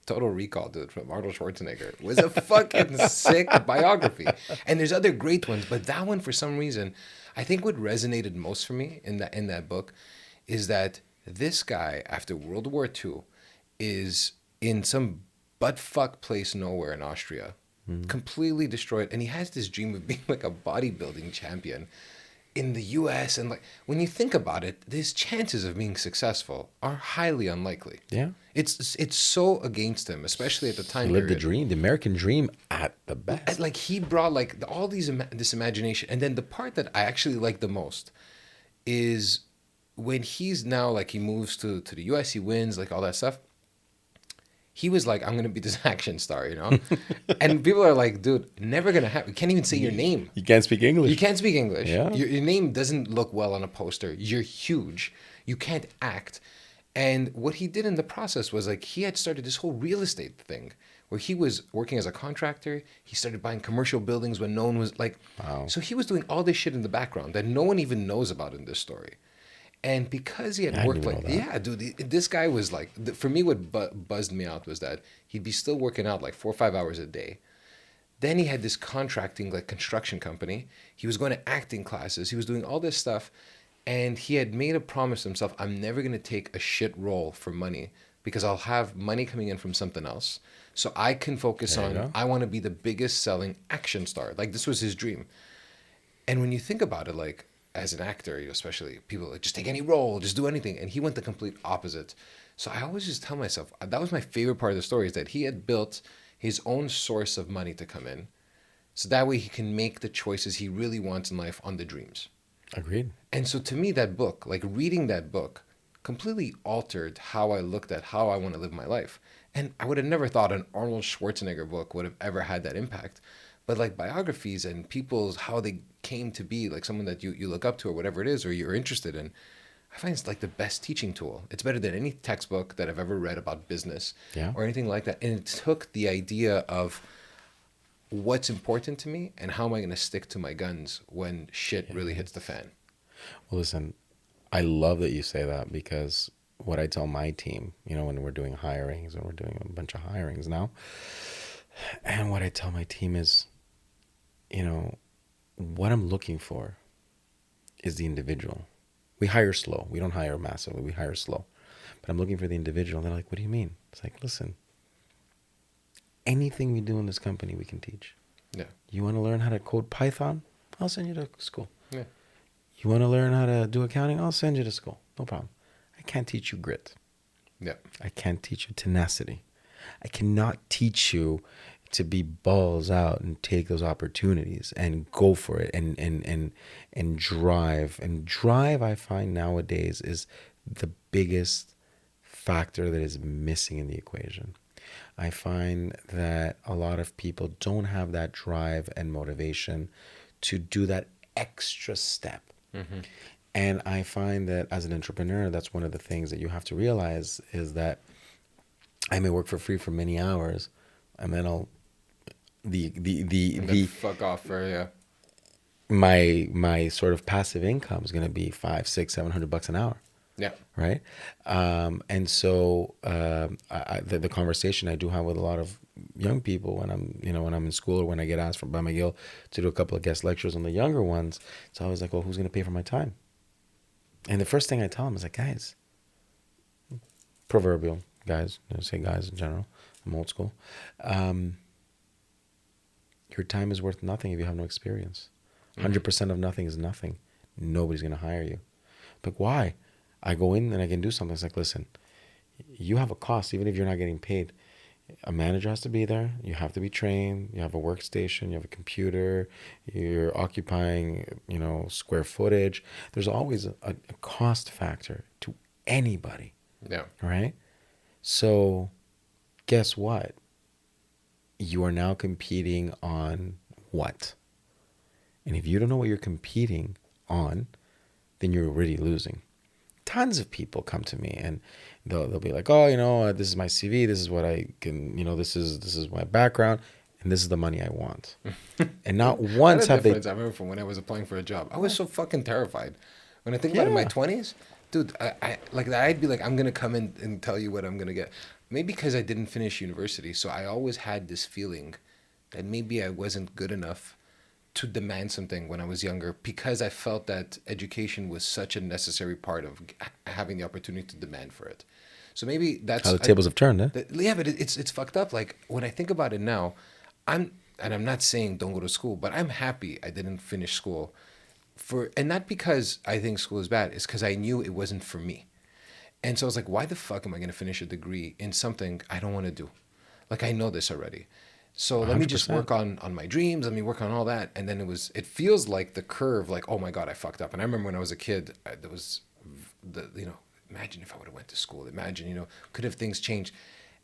Total Recall, dude, from Arnold Schwarzenegger, was a fucking sick biography. And there's other great ones, but that one, for some reason, I think what resonated most for me in that book is that this guy, after World War II, is in some buttfuck place nowhere in Austria, completely destroyed, and he has this dream of being like a bodybuilding champion in the US. And like, when you think about it, his chances of being successful are highly unlikely. Yeah. It's so against him, especially at the time He lived the period. dream, the American dream at the best. Like, he brought like all these this imagination, and then the part that I actually like the most is when he's now, like, he moves to the US, he wins, like, all that stuff. He was like, I'm gonna be this action star, you know. And people are like, dude, never gonna happen. You can't even say your name. You can't speak English. You can't speak English. Yeah. Your name doesn't look well on a poster. You're huge. You can't act. And what he did in the process was, like, he had started this whole real estate thing where he was working as a contractor. He started buying commercial buildings when no one was like, Wow. so he was doing all this shit in the background that no one even knows about in this story. And because he had I worked didn't like, know that. yeah, dude, this guy was like, for me, what buzzed me out was that he'd be still working out like 4 or 5 hours a day. Then he had this contracting, like, construction company. He was going to acting classes. He was doing all this stuff. And he had made a promise to himself, I'm never going to take a shit role for money because I'll have money coming in from something else. So I can focus There you on, go. I want to be the biggest selling action star. Like, this was his dream. And when you think about it, like, as an actor, you know, especially, people like, just take any role, just do anything. And he went the complete opposite. So I always just tell myself, that was my favorite part of the story, is that he had built his own source of money to come in. So that way he can make the choices he really wants in life on the dreams. Agreed. And so to me, that book, like, reading that book, completely altered how I looked at how I want to live my life. And I would have never thought an Arnold Schwarzenegger book would have ever had that impact. But like, biographies and people's, how they came to be, like someone that you look up to or whatever it is, or you're interested in, I find it's like the best teaching tool. It's better than any textbook that I've ever read about business, Yeah. or anything like that. And it took the idea of what's important to me and how am I going to stick to my guns when shit really hits the fan. Well, listen, I love that you say that, because what I tell my team, you know, when we're doing hirings, and we're doing a bunch of hirings now, and what I tell my team is, you know, what I'm looking for is the individual. We hire slow. We don't hire massively. We hire slow. But I'm looking for the individual. And they're like, what do you mean? It's like, listen, anything we do in this company, we can teach. Yeah. You want to learn how to code Python? I'll send you to school. Yeah. You want to learn how to do accounting? I'll send you to school. No problem. I can't teach you grit. Yeah. I can't teach you tenacity. I cannot teach you to be balls out and take those opportunities and go for it and drive. And drive, I find nowadays, is the biggest factor that is missing in the equation. I find that a lot of people don't have that drive and motivation to do that extra step. Mm-hmm. And I find that as an entrepreneur, that's one of the things that you have to realize, is that I may work for free for many hours, and then I'll Fuck off for, yeah. my sort of passive income is going to be $500, $600, $700 an hour. Yeah. Right. And so the conversation I do have with a lot of young people when I'm in school, or when I get asked by McGill to do a couple of guest lectures on the younger ones, it's always like, well, who's going to pay for my time? And the first thing I tell them is like, guys, proverbial guys, I say guys in general, I'm old school. Your time is worth nothing if you have no experience. 100% of nothing is nothing. Nobody's going to hire you. But why? I go in and I can do something. It's like, listen, you have a cost, even if you're not getting paid. A manager has to be there. You have to be trained. You have a workstation. You have a computer. You're occupying, square footage. There's always a cost factor to anybody. Yeah. Right? So guess what? You are now competing on what? And if you don't know what you're competing on, then you're already losing. Tons of people come to me and they'll be like, oh, this is my CV, this is what I can, this is my background, and this is the money I want. And not once have they. I remember from when I was applying for a job. I was so fucking terrified. When I think about it, in my Yeah. 20s, dude, I like I'd be like, I'm gonna come in and tell you what I'm gonna get. Maybe because I didn't finish university, so I always had this feeling that maybe I wasn't good enough to demand something when I was younger, because I felt that education was such a necessary part of having the opportunity to demand for it. So maybe How that's the tables have turned, eh? yeah, but it's fucked up. Like when I think about it now, I'm not saying don't go to school, but I'm happy I didn't finish school and not because I think school is bad. It's because I knew it wasn't for me. And so I was like, why the fuck am I going to finish a degree in something I don't want to do? Like, I know this already. So let me just 100%. work on my dreams. Let me work on all that. And then it feels like the curve, like, oh my God, I fucked up. And I remember when I was a kid, there was imagine if I would have went to school. Imagine, could have things changed?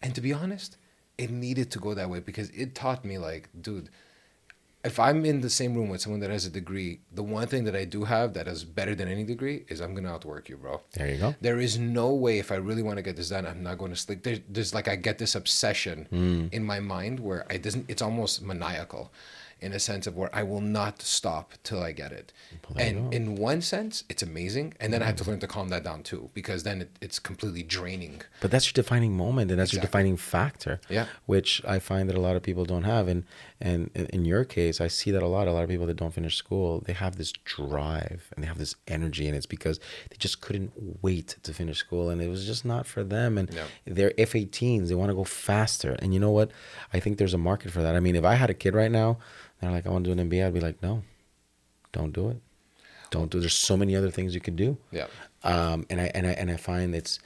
And to be honest, it needed to go that way because it taught me, like, dude, if I'm in the same room with someone that has a degree, the one thing that I do have that is better than any degree is I'm gonna outwork you, bro. There you go. There is no way, if I really want to get this done, I'm not going to sleep. There's like I get this obsession in my mind where it's almost maniacal, in a sense of where I will not stop till I get it. There you And go. in one sense, it's amazing. And then I have to learn to calm that down too, because then it's completely draining. But that's your defining moment, and that's your Exactly. defining factor. Yeah. Which I find that a lot of people don't have. And in your case, I see that a lot of people that don't finish school, they have this drive and they have this energy, and it's because they just couldn't wait to finish school, and it was just not for them. And Yeah. they're F-18s, they want to go faster. And you know what? I think there's a market for that. I mean, if I had a kid right now, they're like, I want to do an MBA, I'd be like, no, don't do it. Don't do. There's so many other things you could do. Yeah. And I find it's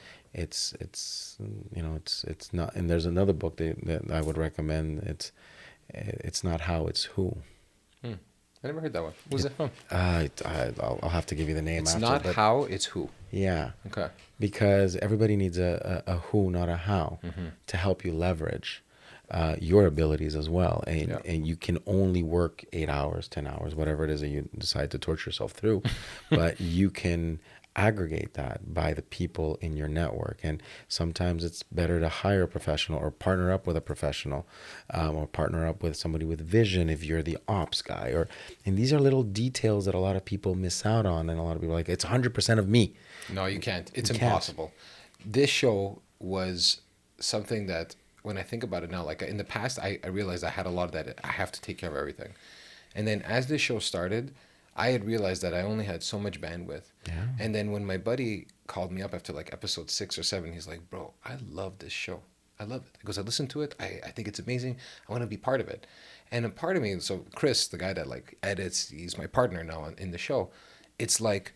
not. And there's another book that I would recommend. It's not how, it's who. I never heard that one. Who's it from? I'll have to give you the name. It's after, not but how, it's who. yeah, Okay. because everybody needs a who, not a how, to help you leverage your abilities as well. And Yeah. and you can only work 8 hours, 10 hours, whatever it is that you decide to torture yourself through, but you can aggregate that by the people in your network. And sometimes it's better to hire a professional or partner up with a professional, or partner up with somebody with vision if you're the ops guy. And these are little details that a lot of people miss out on, and a lot of people are like, it's 100% of me. No, you can't. It's You can't. impossible. This show was something that, when I think about it now, like in the past, I realized I had a lot of that. I have to take care of everything. And then as this show started, I had realized that I only had so much bandwidth. Yeah. And then when my buddy called me up after like episode 6 or 7, he's like, bro, I love this show. I love it. He goes, I listened to it. I think it's amazing. I want to be part of it. And a part of me, so Chris, the guy that like edits, he's my partner now in the show. It's like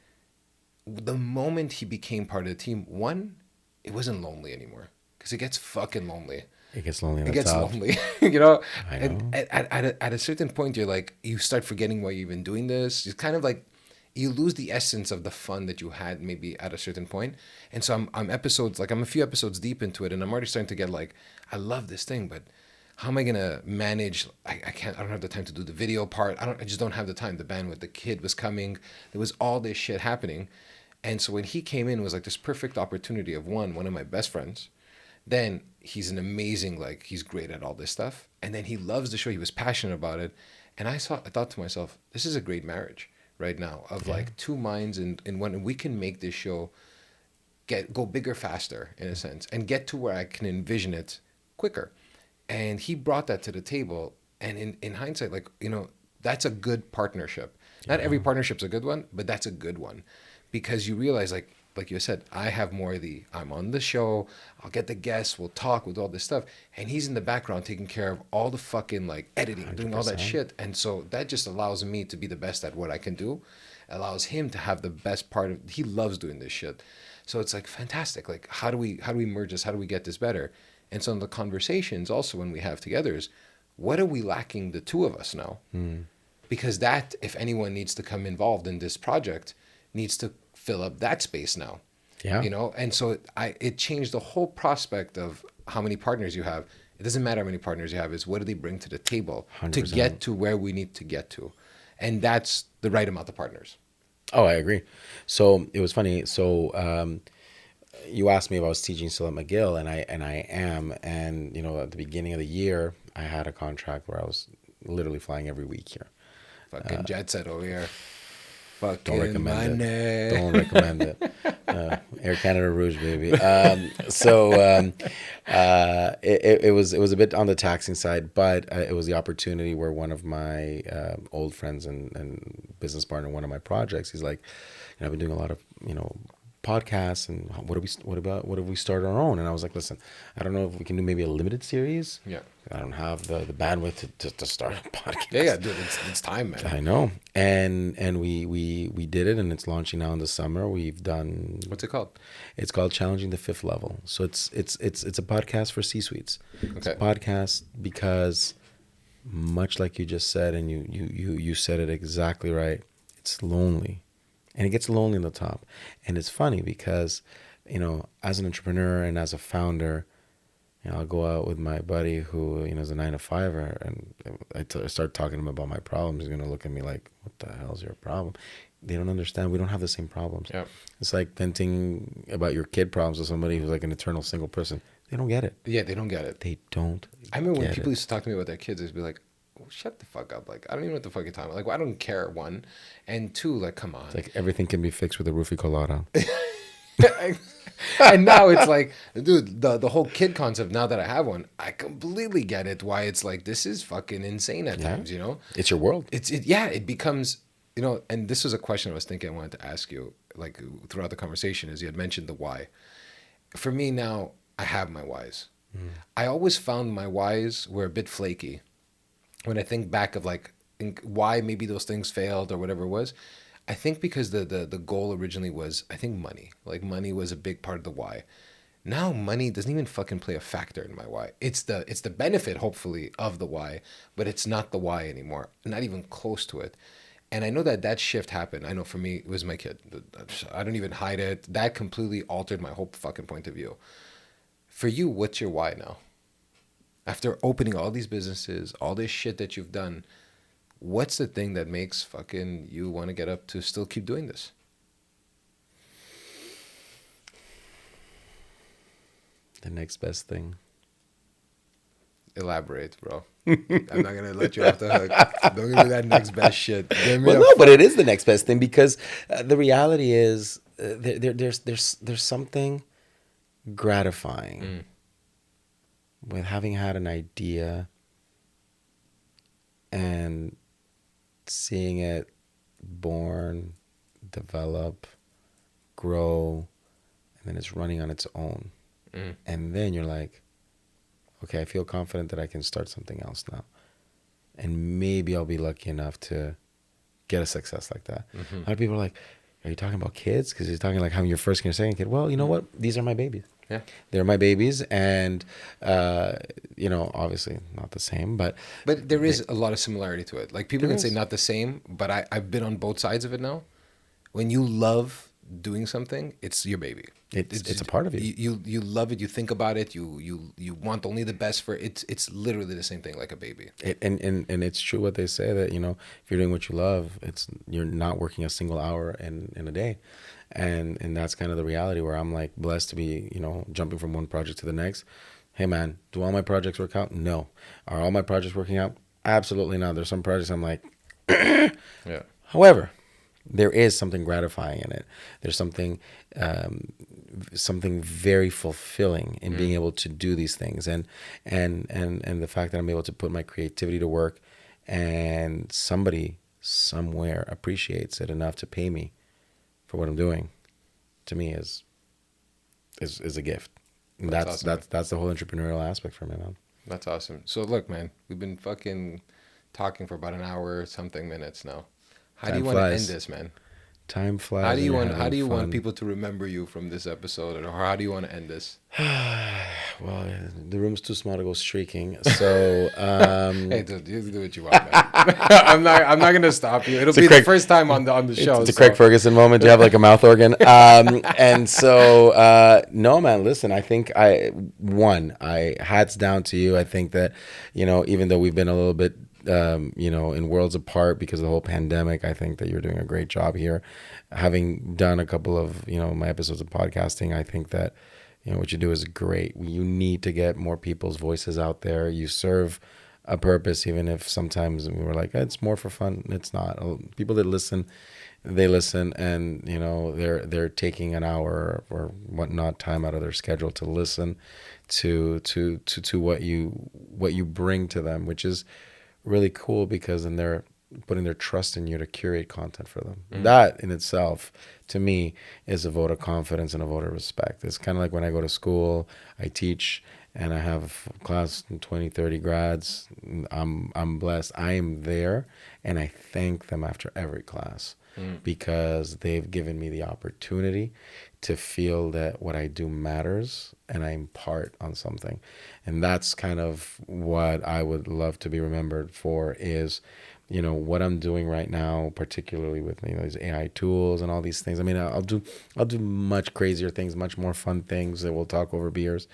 the moment he became part of the team, one, it wasn't lonely anymore, because it gets fucking lonely. It gets lonely. It gets lonely, you know. I And know. at a certain point, you're like, you start forgetting why you've been doing this. It's kind of like you lose the essence of the fun that you had maybe at a certain point. And so I'm a few episodes deep into it, and I'm already starting to get like, I love this thing, but how am I gonna manage? I don't have the time to do the video part. I just don't have the time, the bandwidth. The kid was coming. There was all this shit happening. And so when he came in, it was like this perfect opportunity of one of my best friends. Then he's an amazing, like, he's great at all this stuff. And then he loves the show. He was passionate about it. And I thought to myself, this is a great marriage right now of like two minds in one. And we can make this show go bigger faster, in a sense, and get to where I can envision it quicker. And he brought that to the table. And in hindsight, like, that's a good partnership. Not every partnership's a good one, but that's a good one, because you realize, like you said, I have more of I'm on the show, I'll get the guests, we'll talk, we'll do all this stuff. And he's in the background taking care of all the fucking like editing, doing all that 100%. shit. And so that just allows me to be the best at what I can do, allows him to have the best part of, he loves doing this shit. So it's like fantastic. Like, how do we merge this? How do we get this better? And so in the conversations also when we have together is, what are we lacking, the two of us now? Because that, if anyone needs to come involved in this project, needs to fill up that space now. Yeah. And so it changed the whole prospect of how many partners you have. It doesn't matter how many partners you have, is what do they bring to the table to 100%. get to where we need to get to. and that's the right amount of partners. Oh, I agree. So it was funny. So you asked me if I was teaching still at McGill, and I am. And at the beginning of the year, I had a contract where I was literally flying every week here. Fucking jet set over here. Don't Fucking recommend money. it. Don't recommend it. Air Canada Rouge, baby. It was a bit on the taxing side, but it was the opportunity where one of my old friends and business partner, in one of my projects, he's like, I've been doing a lot of podcasts, and what if we start our own? And I was like, listen, I don't know if we can do maybe a limited series. Yeah. I don't have the bandwidth to start a podcast. Yeah, dude, it's time, man. I know. And we did it, and it's launching now in the summer. We've done. What's it called? It's called Challenging the Fifth Level. So it's a podcast for C-suites. Okay. It's a podcast because, much like you just said, and you said it exactly right, it's lonely. And it gets lonely in the top. And it's funny because, as an entrepreneur and as a founder, I'll go out with my buddy who, is a 9-to-5er, and I start talking to him about my problems. He's going to look at me like, what the hell is your problem? They don't understand. We don't have the same problems. Yeah. It's like venting about your kid problems to somebody who's like an eternal single person. They don't get it. Yeah, they don't get it. They don't I remember when get people it. used to talk to me about their kids, they'd be like, oh, shut the fuck up. Like, I don't even know what the fuck you're talking about. Like, well, I don't care, one. And two, like, come on. It's like everything can be fixed with a roofie colada. And now it's like, dude, the whole kid concept, now that I have one, I completely get it. Why it's like, this is fucking insane at times, It's your world. It becomes, and this was a question I was thinking I wanted to ask you, like, throughout the conversation, as you had mentioned the why. For me now, I have my whys. I always found my whys were a bit flaky. When I think back of like why maybe those things failed or whatever it was, I think because the goal originally was, I think, money. Like, money was a big part of the why. Now money doesn't even fucking play a factor in my why. It's the benefit, hopefully, of the why, but it's not the why anymore. Not even close to it. And I know that shift happened. I know for me, it was my kid. I don't even hide it. That completely altered my whole fucking point of view. For you, what's your why now? After opening all these businesses, all this shit that you've done, what's the thing that makes fucking you want to get up to still keep doing this? The next best thing. Elaborate, bro. I'm not going to let you off the hook. Don't give me that next best shit. Well, no, but it is the next best thing because the reality is there's something gratifying with having had an idea and seeing it born, develop, grow, and then it's running on its own. And then you're like, okay, I feel confident that I can start something else now. And maybe I'll be lucky enough to get a success like that. A lot of people are like, are you talking about kids? Because you're talking like having your first kid or second kid. Well, you know what? These are my babies. Yeah. They're my babies. And, obviously not the same, but there is a lot of similarity to it. Like, people There can say is. not the same, but I've been on both sides of it now. When you love doing something, it's your baby. It's a part of you. You love it. You think about it. You want only the best for it. It's literally the same thing, like a baby. And it's true what they say that, if you're doing what you love, you're not working a single hour in a day. And that's kind of the reality where I'm like blessed to be, jumping from one project to the next. Hey man, do all my projects work out? No. Are all my projects working out? Absolutely not. There's some projects I'm like, Yeah. However, there is something gratifying in it. There's something very fulfilling in being able to do these things, and the fact that I'm able to put my creativity to work, and somebody somewhere appreciates it enough to pay me for what I'm doing, to me is a gift. And that's awesome. that's the whole entrepreneurial aspect for me, man. That's awesome. So look, man, we've been fucking talking for about an hour something minutes now. How do you want to end this, man? Time flies. How do you when want? you're How do you having want fun. people to remember you from this episode, or how do you want to end this? Well, the room's too small to go streaking, so Hey, dude, you do what you want, man. I'm not gonna stop you. It'll be the first time on the show. It's a Craig Ferguson moment. You have like a mouth organ, and so no, man. Listen, I think I hats down to you. I think that even though we've been a little bit in Worlds Apart because of the whole pandemic. I think that you're doing a great job here. Having done a couple of, my episodes of podcasting, I think that, what you do is great. You need to get more people's voices out there. You serve a purpose, even if sometimes we were like, it's more for fun. It's not. People that listen, they listen, and they're taking an hour or whatnot time out of their schedule to listen to what you bring to them, which is really cool, because then they're putting their trust in you to curate content for them. That in itself, to me, is a vote of confidence and a vote of respect. It's kind of like when I go to school, I teach, and I have a class 20, 30 grads. I'm blessed. I am there, and I thank them after every class because they've given me the opportunity to feel that what I do matters and I impart on something. And that's kind of what I would love to be remembered for, is what I'm doing right now, particularly with these AI tools and all these things. I mean, I'll do much crazier things, much more fun things that we'll talk over beers.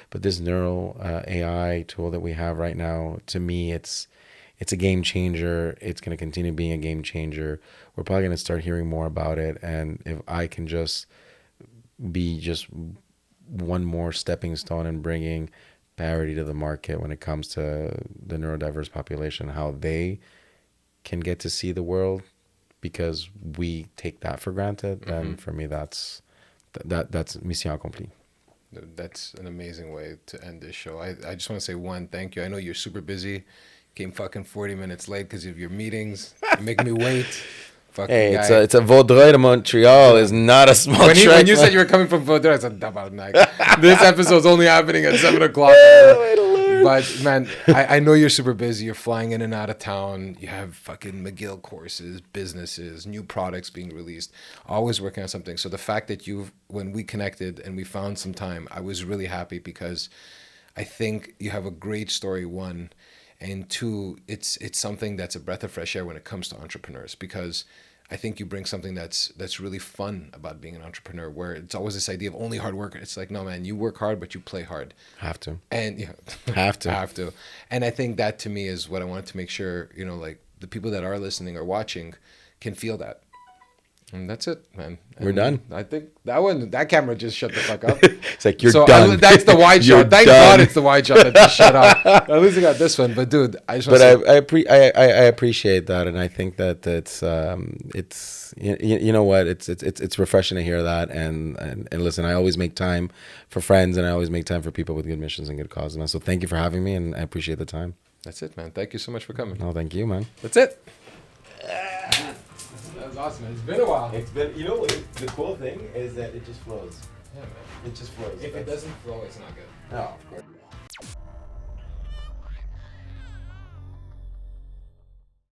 But this Neuro AI tool that we have right now, to me, it's a game changer. It's going to continue being a game changer. We're probably going to start hearing more about it. And if I can just be just one more stepping stone in bringing parity to the market when it comes to the neurodiverse population, how they can get to see the world, because we take that for granted, then for me, that's mission accomplie. That's an amazing way to end this show. I just want to say one, thank you. I know you're super busy. Came fucking 40 minutes late because of your meetings. You make me wait. Fucking Hey, guy. it's a Vaudreuil to Montreal is not a small When you said you were coming from Vaudreuil, I said, this episode's only happening at 7 o'clock. But man, I know you're super busy. You're flying in and out of town. You have fucking McGill courses, businesses, new products being released, always working on something. So the fact that when we connected and we found some time, I was really happy, because I think you have a great story, one, and two, it's something that's a breath of fresh air when it comes to entrepreneurs, because I think you bring something that's really fun about being an entrepreneur, where it's always this idea of only hard work. It's like, no, man, you work hard, but you play hard. Have to. And have to. Have to. And I think that, to me, is what I wanted to make sure, like the people that are listening or watching can feel that. And that's it, man. And we're done. I think that camera just shut the fuck up. It's like, you're done. That's the wide shot. Thank God it's the wide shot that just shut up. At least I got this one. But dude, I just want to say, I appreciate that, and I think that it's you know what, it's refreshing to hear that, and listen, I always make time for friends, and I always make time for people with good missions and good causes, man. So thank you for having me, and I appreciate the time. That's it, man. Thank you so much for coming. No, thank you, man. That's it. That was awesome, man. It's been a while. It's been, the cool thing is that it just flows. Yeah, man. It just flows. If it doesn't flow, it's not good. No, of course.